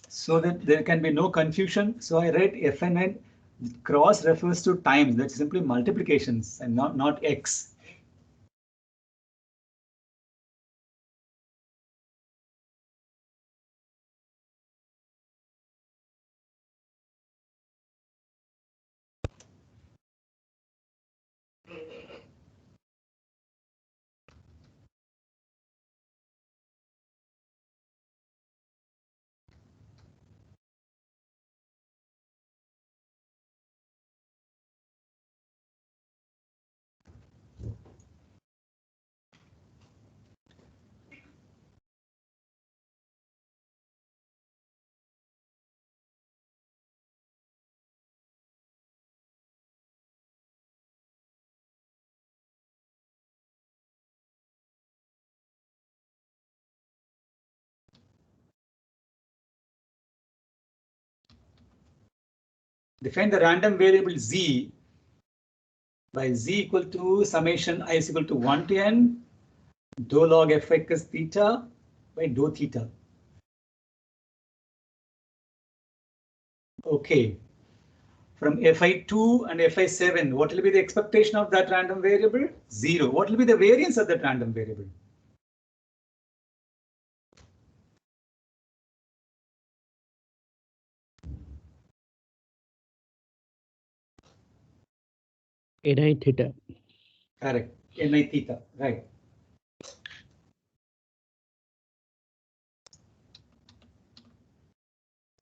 So that there can be no confusion. So I write Fn cross refers to times. That's simply multiplications and not x. Define the random variable z by z equal to summation I is equal to 1 to n dou log fx theta by dou theta. Okay. From Fi2 and Fi7, what will be the expectation of that random variable? 0. What will be the variance of that random variable? Ni theta. Correct. Ni theta. Right.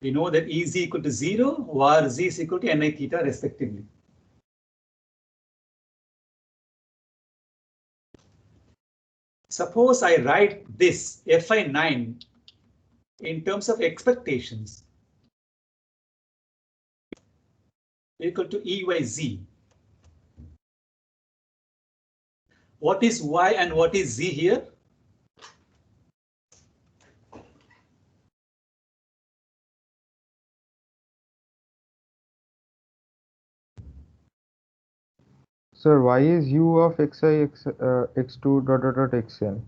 We know that E is equal to 0, var z is equal to Ni theta respectively. Suppose I write this Fi9 in terms of expectations equal to Eyz. What is y and what is z here? Sir, y is u of xi x2 dot dot dot xn.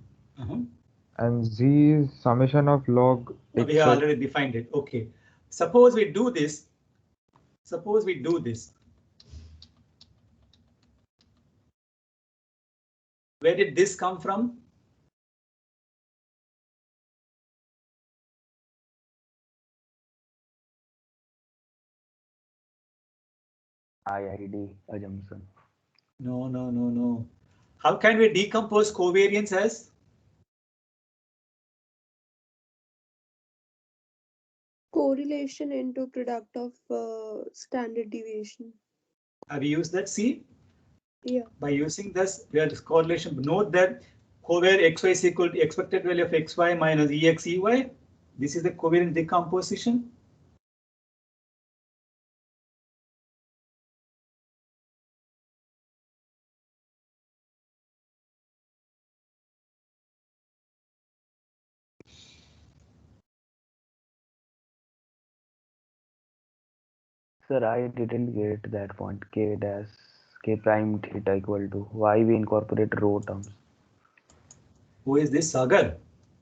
And z is summation of log We have already defined it. Okay. Suppose we do this. Suppose we do this. Where did this come from? IID assumption. No. How can we decompose covariance as? Correlation into product of standard deviation. Have you used that? See? Yeah. By using this, we have this correlation. Note that covariant xy is equal to expected value of xy minus exey. This is the covariant decomposition. Sir, I didn't get that point. K dash K prime theta equal to why we incorporate row terms. Who is this, Sagar?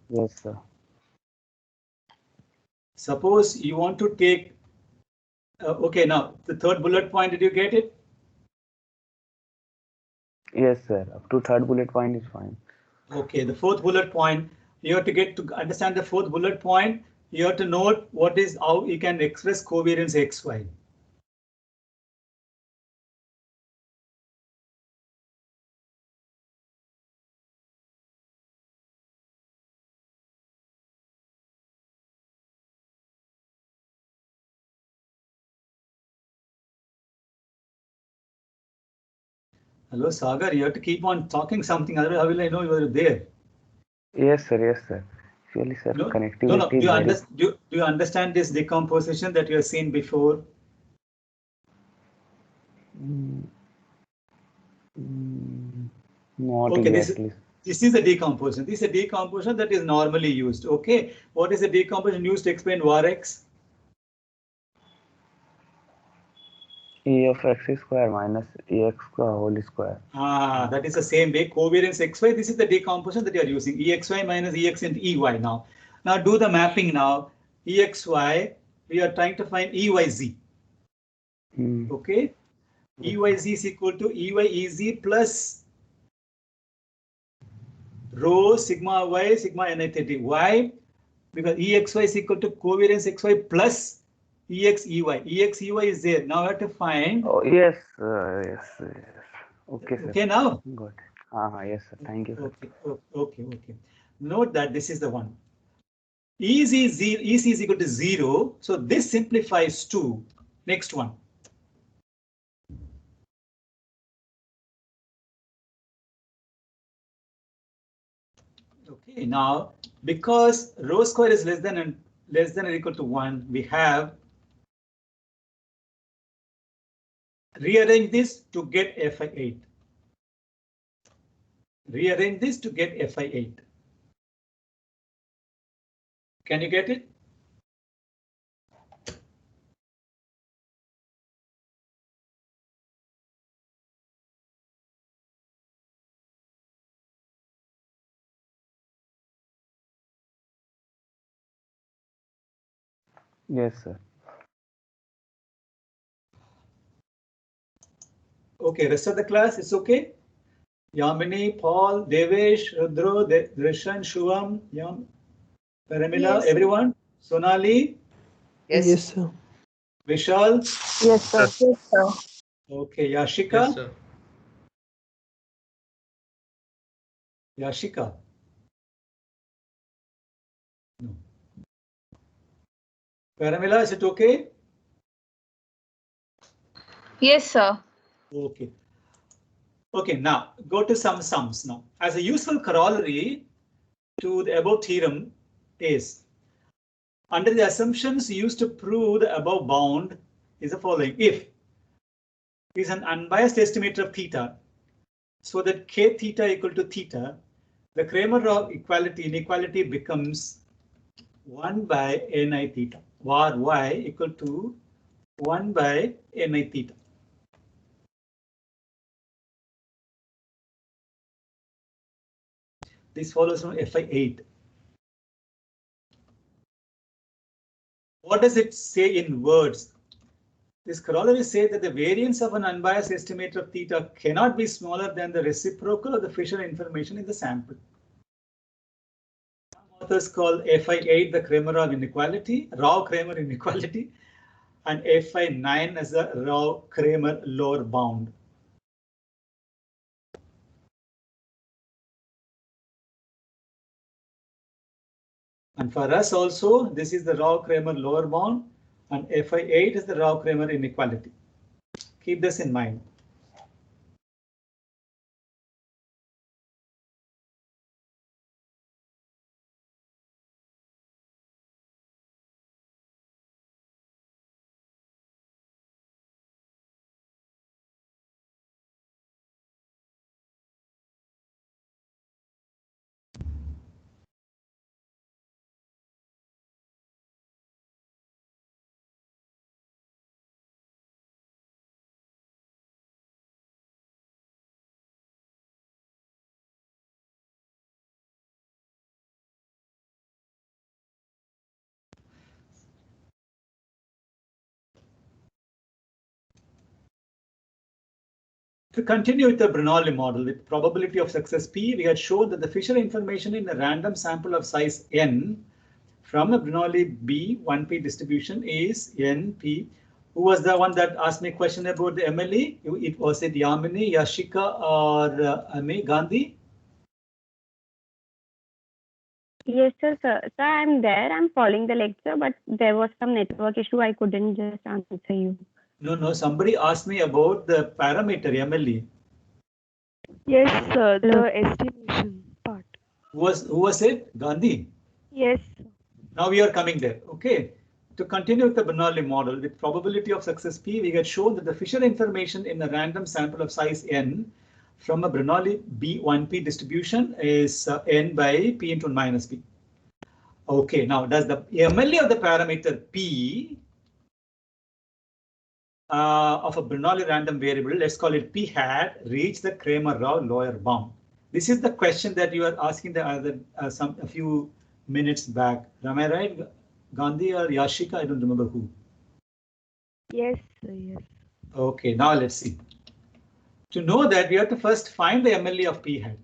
Yes, sir. Suppose you want to take, okay, now the third bullet point, did you get it? Yes, sir. Up to third bullet point is fine. Okay, the fourth bullet point, you have to get to understand the fourth bullet point. You have to note what is how you can express covariance xy. Hello, Sagar, you have to keep on talking something, otherwise how will I know you are there? Yes, sir. Yes, sir. Surely, sir. No, Connectivity do you understand this decomposition that you have seen before? Not okay, exactly. This is a decomposition. This is a decomposition that is normally used. Okay, what is the decomposition used to explain Varex? E of x square minus ex whole square. That is the same way. Covariance xy. This is the decomposition that you are using. Exy minus ex into ey now. Now do the mapping now. Exy, we are trying to find eyz. Okay. Eyz is equal to eyez plus rho sigma y sigma ni theta. Why? Because exy is equal to covariance xy plus exey. Exey is there. Now I have to find. Oh yes, yes, yes. Okay, sir. Okay now. Good. Yes, sir. Thank you, sir. Okay. Note that this is the one. EC is equal to 0. So this simplifies to next one. Okay, now because rho square is less than or equal to 1, we have rearrange this to get Fi8. Rearrange this to get Fi8. Can you get it? Yes, sir. Okay, rest of the class is okay. Yamini, Paul, Devesh, Rudro, Drishan, Shuvam, Paramila, Yes, everyone. Sonali. Yes, sir. Vishal. Yes, sir. Yes, sir. Okay, Yashika. Yes, sir. Yashika. No. Paramila, is it okay? Yes, sir. Okay. Okay, now go to some sums now. As a useful corollary to the above theorem is, under the assumptions used to prove the above bound is the following. If is an unbiased estimator of theta, so that k theta equal to theta, the Kramer inequality becomes 1 by ni theta, var y equal to 1 by ni theta. This follows from Fi8. What does it say in words? This corollary says that the variance of an unbiased estimator of theta cannot be smaller than the reciprocal of the Fisher information in the sample. Some authors call Fi8 the Kramerov inequality, Rao-Kramer inequality, and Fi9 as the Rao-Kramer lower bound. And for us also, this is the Rao-Kramer lower bound, and Fi8 is the Rao-Kramer inequality. Keep this in mind. To continue with the Bernoulli model with probability of success P, we had shown that the Fisher information in a random sample of size n from a Bernoulli B 1P distribution is NP. Who was the one that asked me a question about the MLE? It was it Yamini, Yashika, or Amy Gandhi? Yes, sir. Sir, I'm there. I'm following the lecture, but there was some network issue. I couldn't just answer you. No. Somebody asked me about the parameter MLE. Yes, sir. The estimation part. Who was it? Gandhi? Yes. Now we are coming there. Okay. To continue with the Bernoulli model with probability of success P, we had shown that the Fisher information in a random sample of size n from a Bernoulli B1P distribution is n by P into minus P. Okay, now does the MLE of the parameter P of a Bernoulli random variable, let's call it P hat, reach the Kramer-Rao lower bound? This is the question that you were asking the other a few minutes back. Am I right? Gandhi or Yashika? I don't remember who. Yes, yes. Okay, now let's see. To know that, we have to first find the MLE of P hat.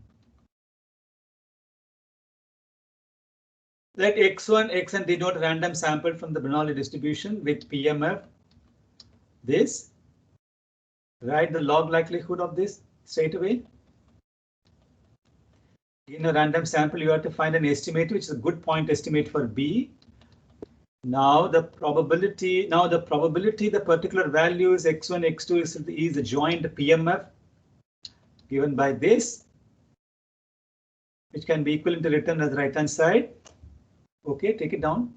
Let x1, xn denote random sample from the Bernoulli distribution with PMF. This. Write the log likelihood of this straight away. In a random sample, you have to find an estimate, which is a good point estimate for B. Now the probability, the particular values x1, x2 is the joint PMF given by this, which can be equivalent to written as the right hand side. Okay, take it down.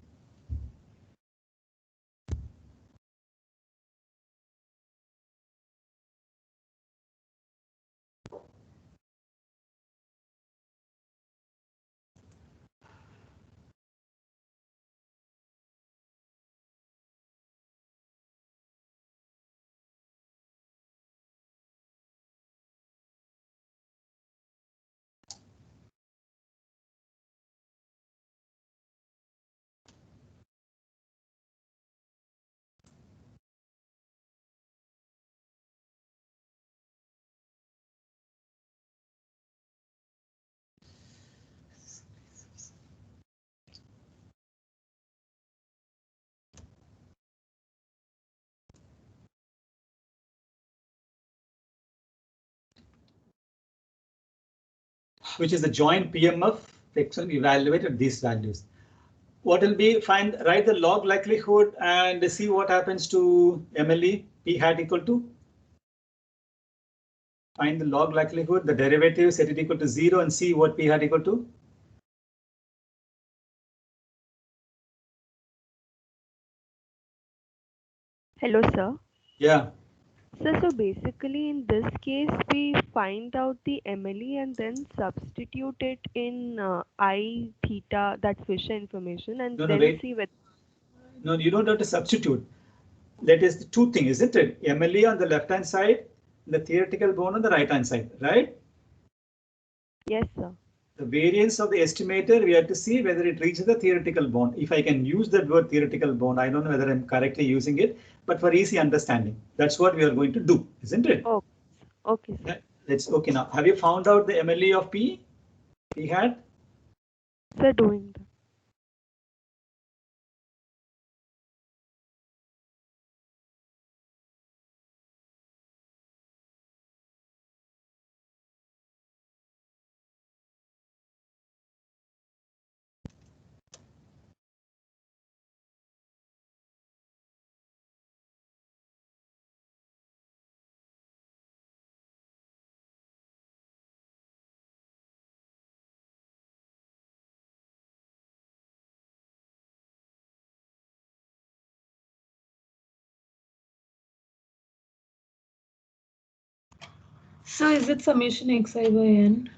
Which is the joint PMF x1 evaluated these values. What will be find, write the log likelihood and see what happens to MLE P hat equal to. Find the log likelihood, the derivative, set it equal to 0 and see what P hat equal to. Hello, sir. Yeah. Sir, so basically in this case, we find out the MLE and then substitute it in I theta, that Fisher information, and then see what. No, you don't have to substitute. That is the two things, isn't it? MLE on the left hand side, the theoretical bound on the right hand side, right? Yes, sir. The variance of the estimator, we have to see whether it reaches the theoretical bound. If I can use that word theoretical bound, I don't know whether I'm correctly using it, but for easy understanding, that's what we are going to do, isn't it? Oh, okay. Let's okay now. Have you found out the MLE of P hat? Sir, doing that. So is it summation xi by n?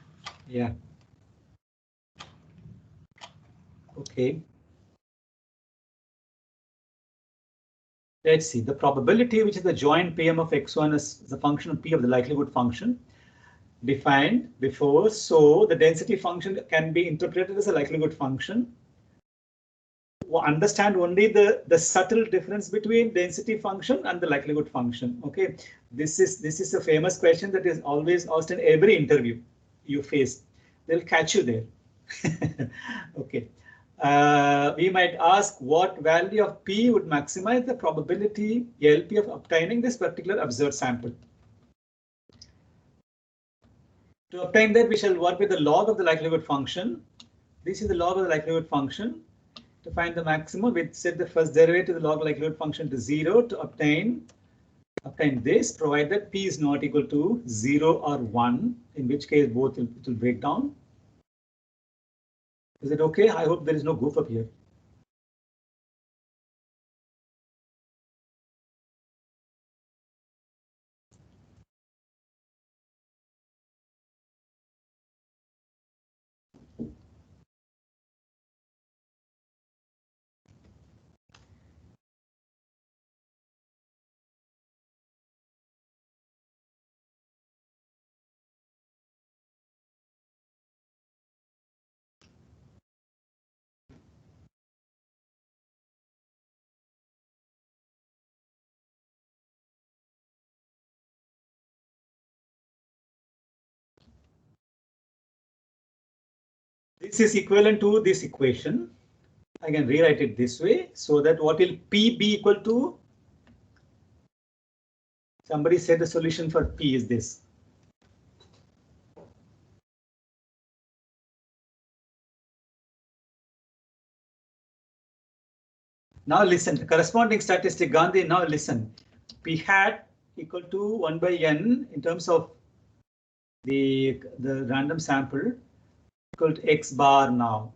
Yeah. Okay. Let's see the probability, which is the joint PM of x1 is the function of P of the likelihood function defined before. So the density function can be interpreted as a likelihood function. understand only the subtle difference between density function and the likelihood function. Okay, this is a famous question that is always asked in every interview you face. They'll catch you there. Okay. We might ask what value of P would maximize the probability LP of obtaining this particular observed sample. To obtain that, we shall work with the log of the likelihood function. This is the log of the likelihood function. To find the maximum, we set the first derivative of the log likelihood function to 0 to obtain this, provided P is not equal to 0 or 1, in which case both will break down. Is it okay? I hope there is no goof up here. This is equivalent to this equation. I can rewrite it this way so that what will P be equal to? Somebody said the solution for P is this. Now listen, the corresponding statistic, Gandhi, now listen. P hat equal to 1 by n in terms of the random sample equal to X bar now.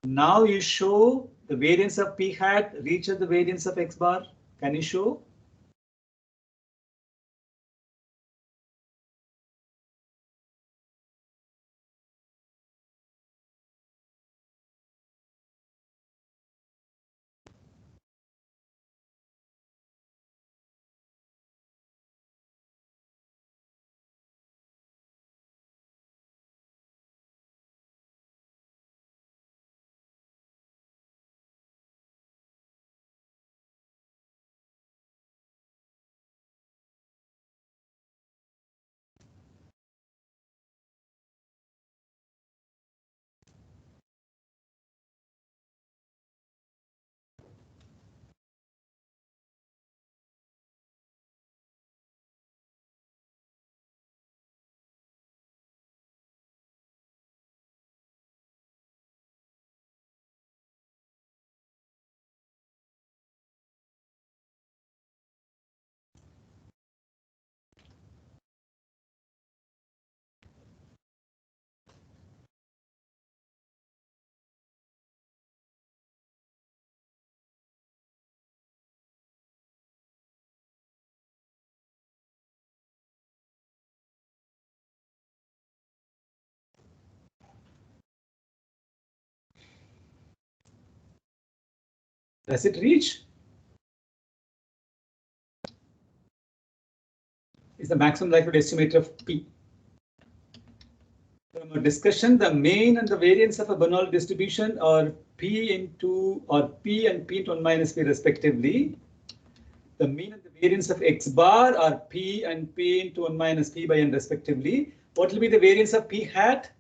Now you show the variance of P hat reaches the variance of X bar. Can you show? Does it reach? Is the maximum likelihood estimator of P. From a discussion, the mean and the variance of a Bernoulli distribution are P and P into 1 minus P respectively. The mean and the variance of X bar are P and P into 1 minus P by n respectively. What will be the variance of P hat?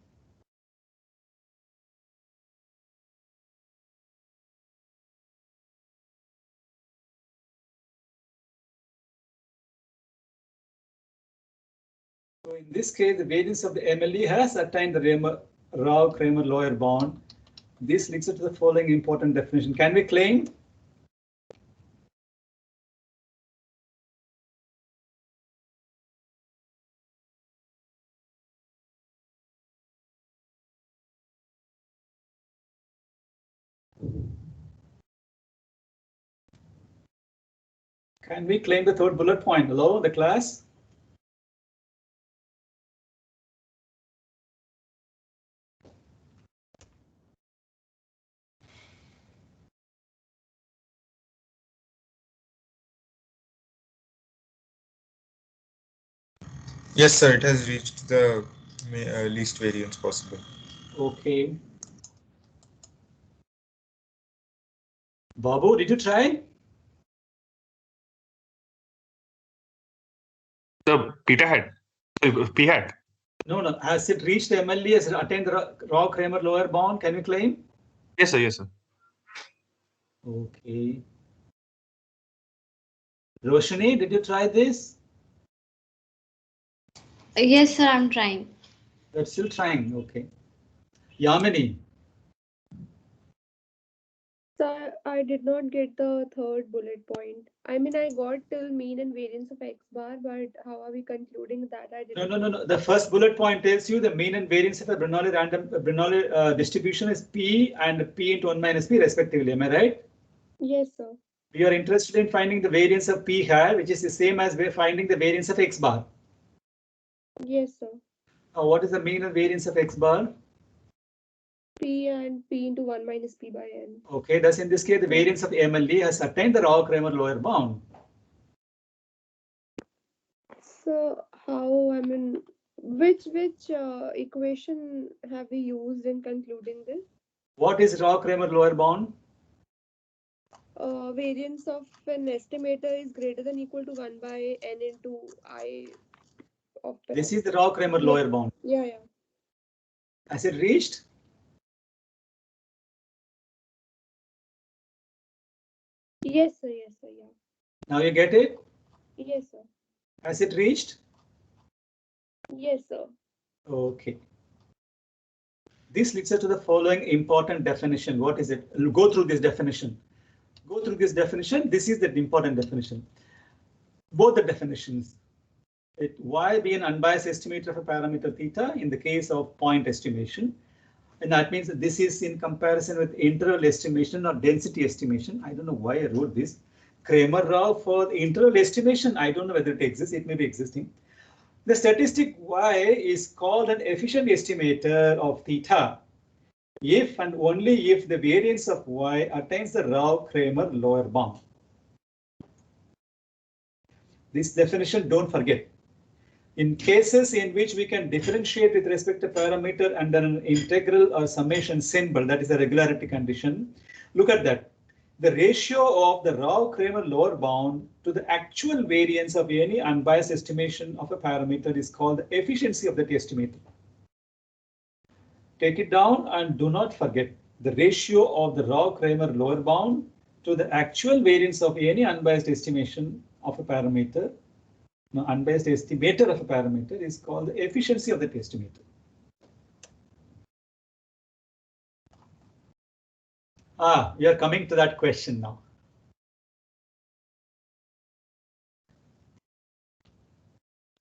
So in this case, the variance of the MLE has attained the Rao-Kramer lower bound. This leads to the following important definition. Can we claim? Can we claim the third bullet point? Hello, the class? Yes, sir. It has reached the least variance possible. Okay. Babu, did you try? The beta hat. P hat. No. Has it reached the MLE? Has it attained the Rao-Kramer lower bound? Can you claim? Yes, sir. Yes, sir. Okay. Roshni, did you try this? Yes, sir, I'm trying. You're still trying. Okay. Yamini. Sir, I did not get the third bullet point. I mean, I got till mean and variance of x bar, but how are we concluding that? I didn't. No. The first bullet point tells you the mean and variance of a Bernoulli distribution is P and P into 1 minus P respectively. Am I right? Yes, sir. We are interested in finding the variance of P hat, which is the same as we're finding the variance of x bar. Yes, sir. What is the mean and variance of x bar? P and P into 1 minus P by N. Okay, thus in this case, the variance of MLE has attained the Rao-Kramer lower bound. So how, I mean, which equation have we used in concluding this? What is Rao-Kramer lower bound? Variance of an estimator is greater than equal to 1 by N into I of the. This is the Rao-Kramer lower bound. Yeah. Has it reached? Yes, sir. Yeah. Now you get it? Yes, sir. Has it reached? Yes, sir. Okay. This leads us to the following important definition. What is it? Go through this definition. This is the important definition. Both the definitions. Y be an unbiased estimator of a parameter theta in the case of point estimation. And that means that this is in comparison with interval estimation or density estimation. I don't know why I wrote this. Kramer-Rao for the interval estimation. I don't know whether it exists. It may be existing. The statistic Y is called an efficient estimator of theta if and only if the variance of Y attains the Rao-Kramer lower bound. This definition, don't forget. In cases in which we can differentiate with respect to parameter under an integral or summation symbol, that is a regularity condition, look at that. The ratio of the Rao-Kramer lower bound to the actual variance of any unbiased estimation of a parameter is called the efficiency of that estimator. Take it down and do not forget the ratio of the Rao-Kramer lower bound to the actual variance of any unbiased estimation of a parameter. Now, unbiased estimator of a parameter is called the efficiency of that estimator. We are coming to that question now.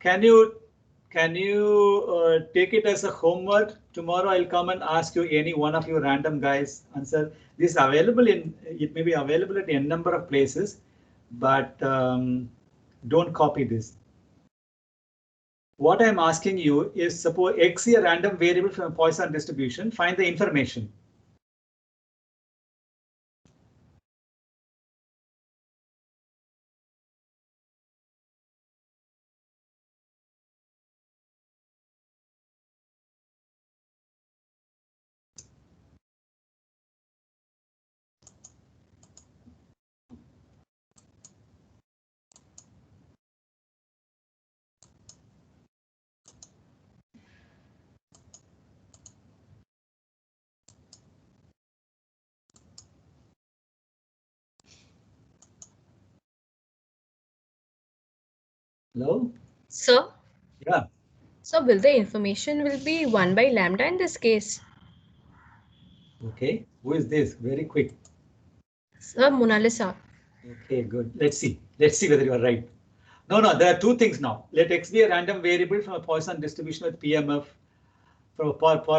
Can you take it as a homework? Tomorrow I'll come and ask you any one of you random guys answer. This is available it may be available at n number of places, but don't copy this. What I'm asking you is, suppose X is a random variable from a Poisson distribution, find the information. Hello? Sir? Yeah. So will the information will be 1 by lambda in this case? Okay. Who is this? Very quick. Sir, Mona Lisa. Okay, good. Let's see whether you are right. No, there are two things now. Let X be a random variable from a Poisson distribution with PMF. For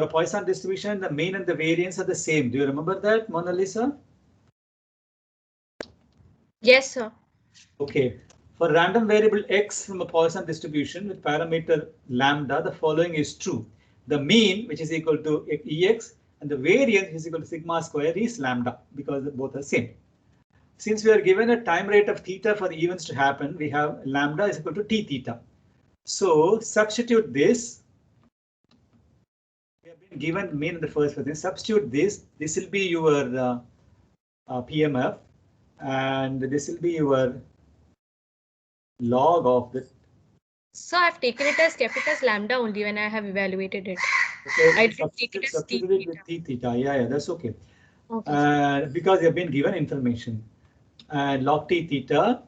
a Poisson distribution, the mean and the variance are the same. Do you remember that, Mona Lisa? Yes, sir. Okay. For random variable X from a Poisson distribution with parameter lambda, the following is true. The mean, which is equal to Ex, and the variance is equal to sigma square is lambda, because both are same. Since we are given a time rate of theta for the events to happen, we have lambda is equal to t theta. So substitute this. We have been given mean in the first place. Substitute this. This will be your PMF, and this will be your log of the. So I've taken it as kept it as lambda only when I have evaluated it. Okay, I didn't take it as t theta. With t theta. Yeah, that's okay. Okay. Because you have been given information. And log t theta.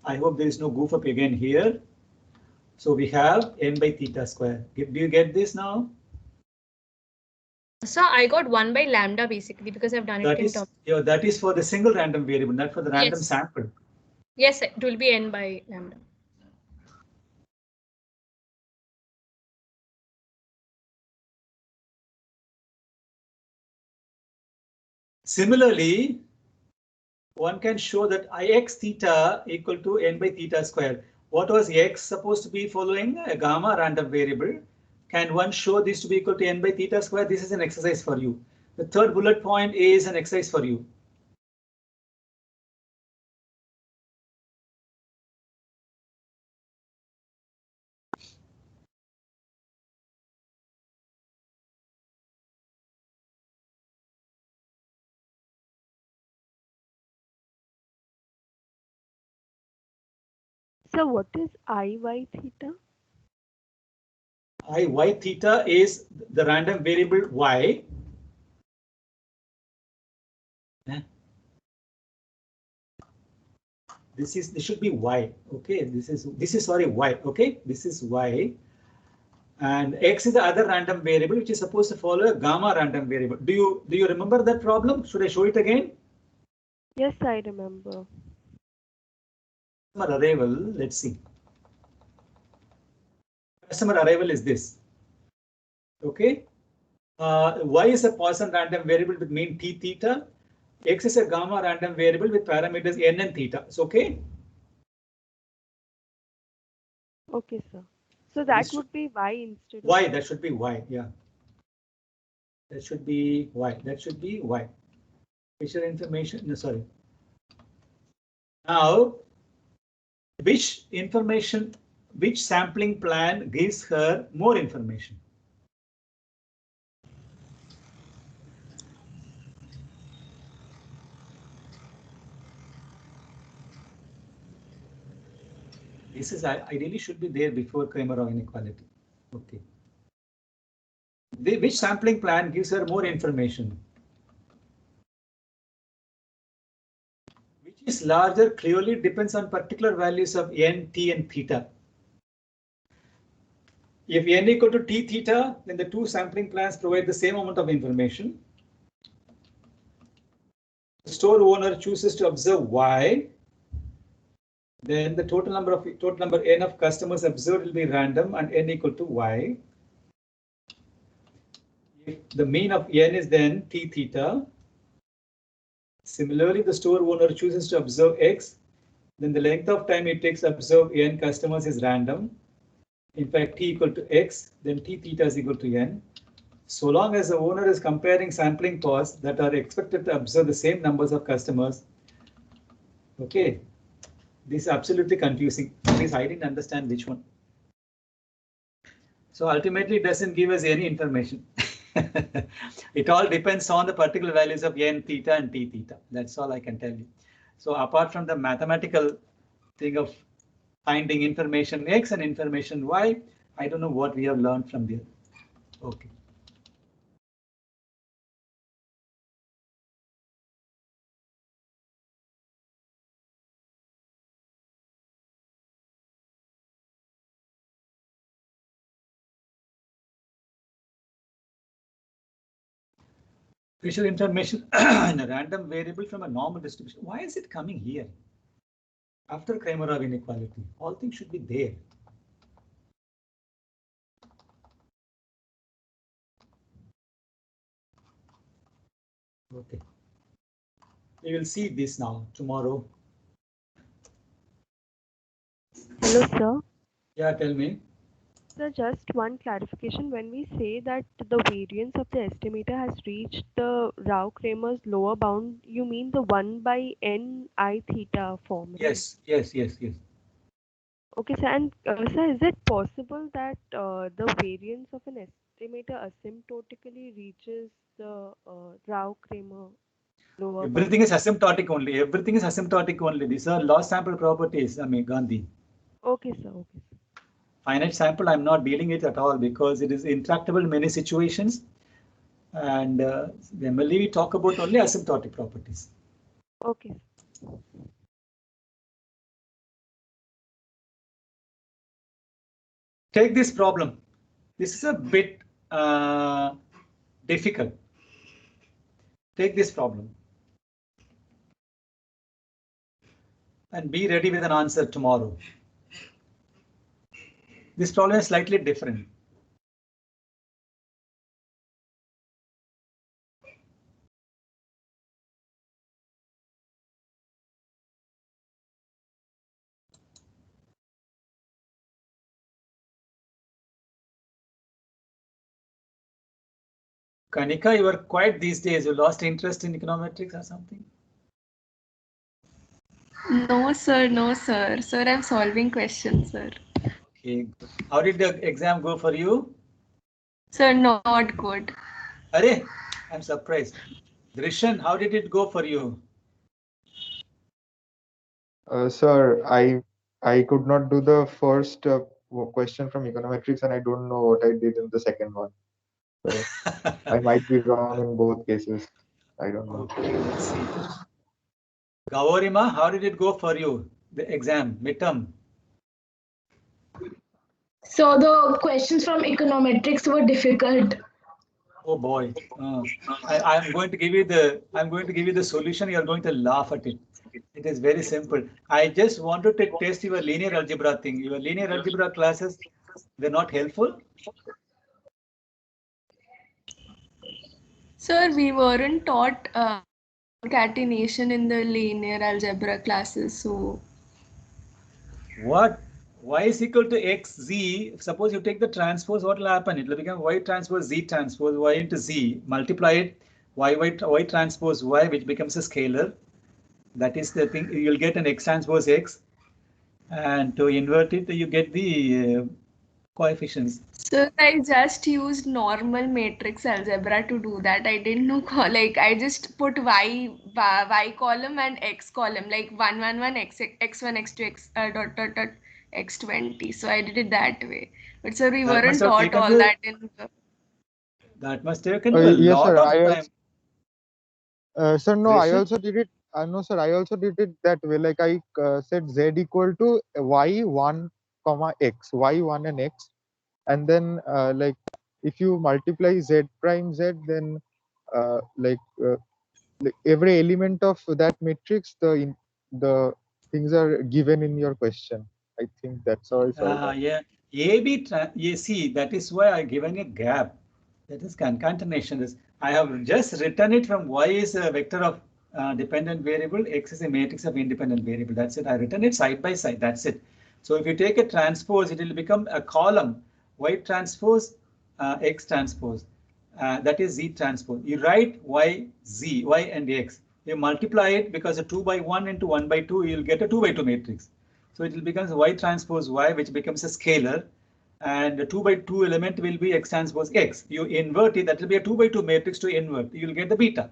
I hope there is no goof up again here. So we have n by theta square. Do you get this now? So I got 1 by lambda basically because I've done it in terms. Yeah, that is for the single random variable, not for the random sample. Yes, it will be n by lambda. Similarly, one can show that ix theta equal to n by theta square. What was x supposed to be following? A gamma random variable. Can one show this to be equal to n by theta square? This is an exercise for you. The third bullet point is an exercise for you. So what is Iy theta? Iy theta is the random variable y. This should be y. Okay, this is sorry y. Okay, this is y. And x is the other random variable which is supposed to follow a gamma random variable. Do you remember that problem? Should I show it again? Yes, I remember. Customer arrival, let's see. Customer arrival is this. Okay. Y is a Poisson random variable with mean t theta. X is a gamma random variable with parameters n and theta. It's okay. Okay, sir. So that would be y instead of y. That should be y. Yeah. That should be y. That should be y. Fisher information. No, sorry. Now, which sampling plan gives her more information? This is ideally should be there before Kramer-Rao inequality. Okay. Which sampling plan gives her more information? Which is larger clearly depends on particular values of n, t, and theta. If n equal to t theta, then the two sampling plans provide the same amount of information. The store owner chooses to observe y. Then the total number n of customers observed will be random and n equal to y. If the mean of n is then t theta. Similarly, the store owner chooses to observe x. Then the length of time it takes to observe n customers is random. In fact, t equal to x, then t theta is equal to n. So long as the owner is comparing sampling costs that are expected to observe the same numbers of customers. Okay. This is absolutely confusing. At least I didn't understand which one. So ultimately it doesn't give us any information. It all depends on the particular values of n theta and t theta. That's all I can tell you. So apart from the mathematical thing of finding information x and information y, I don't know what we have learned from there. Okay. Fisher information in a random variable from a normal distribution. Why is it coming here? After Kramer-Rao inequality, all things should be there. Okay. We will see this now tomorrow. Hello, sir. Yeah, tell me. So just one clarification. When we say that the variance of the estimator has reached the Rao-Kramer's lower bound, you mean the 1 by n I theta form, right? Yes, yes, yes, yes. Okay, sir. And sir, is it possible that the variance of an estimator asymptotically reaches the Rao-Kramer lower Everything is asymptotic only. Everything is asymptotic only. These are loss sample properties, Gandhi. Okay, sir. Okay. Finite sample, I'm not dealing it at all because it is intractable in many situations. And generally, we talk about only asymptotic properties. Okay. Take this problem. This is a bit difficult. Take this problem. And be ready with an answer tomorrow. This problem is slightly different. Kanika, you are quiet these days. You lost interest in econometrics or something? No, sir. No, sir. Sir, I'm solving questions, sir. Okay. How did the exam go for you? Sir, not good. Arey, I'm surprised. Drishan, how did it go for you? Sir, I could not do the first question from econometrics, and I don't know what I did in the second one. So I might be wrong in both cases. I don't know. Okay, let's see. Gaurima, how did it go for you? The exam, midterm. So the questions from econometrics were difficult. Oh boy, I'm going to give you the solution. You're going to laugh at it. It is very simple. I just wanted to test your linear algebra thing. Your linear algebra classes, they're not helpful. Sir, we weren't taught concatenation in the linear algebra classes, so. What? Y is equal to xz. Suppose you take the transpose, what will happen? It will become y transpose z transpose y into z. Multiply it y transpose y, which becomes a scalar. That is the thing. You'll get an x transpose x, and to invert it, you get the coefficients. So I just used normal matrix algebra to do that. I didn't know like I just put y column and x column, like 1 1 1 x1 x2 x dot x20. So I did it that way. But sir, we weren't taught all that in the... That must have taken a lot of time. Sir, no, I also did it. No, sir, I also did it that way. Like I said z equal to y1 comma x, y1 and x, and then like if you multiply z prime z, then like every element of that matrix, the things are given in your question. I think that's how I solved it. Yeah, you see, that is why I given a gap. That is concatenation. I have just written it from y is a vector of dependent variable, x is a matrix of independent variable. That's it. I written it side by side. That's it. So if you take a transpose, it will become a column y transpose x transpose. That is z transpose. You write y and x. You multiply it because a 2 by 1 into 1 by 2, you'll get a 2 by 2 matrix. So it will become y transpose y, which becomes a scalar. And the 2 by 2 element will be x transpose x. You invert it, that will be a 2 by 2 matrix to invert. You'll get the beta.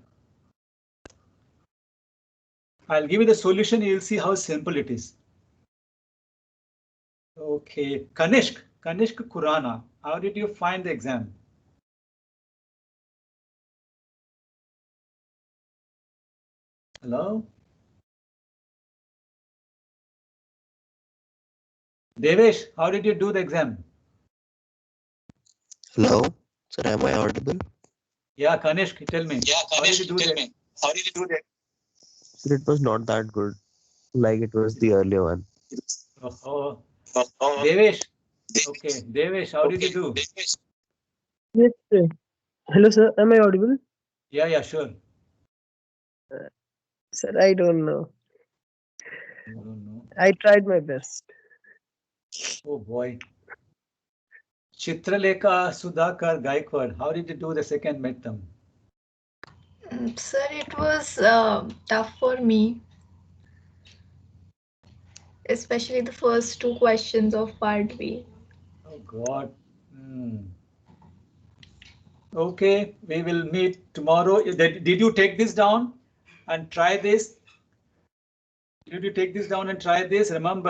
I'll give you the solution. You'll see how simple it is. Okay, Kanishk Kurana, how did you find the exam? Hello? Devesh, how did you do the exam? Hello, sir, am I audible? Yeah, Kanishk, tell me. How did you do that? It was not that good, like it was the earlier one. Devesh. Okay, Devesh, how did you do? Yes, sir. Hello, sir. Am I audible? Yeah, sure. Sir, I don't know. You don't know. I tried my best. Oh boy. Chitralekha Sudhakar Gaikwad, how did you do the second midterm? Sir, it was tough for me, especially the first two questions of part B. Oh God. Okay, we will meet tomorrow. Did you take this down and try this? Did you take this down and try this? Remember,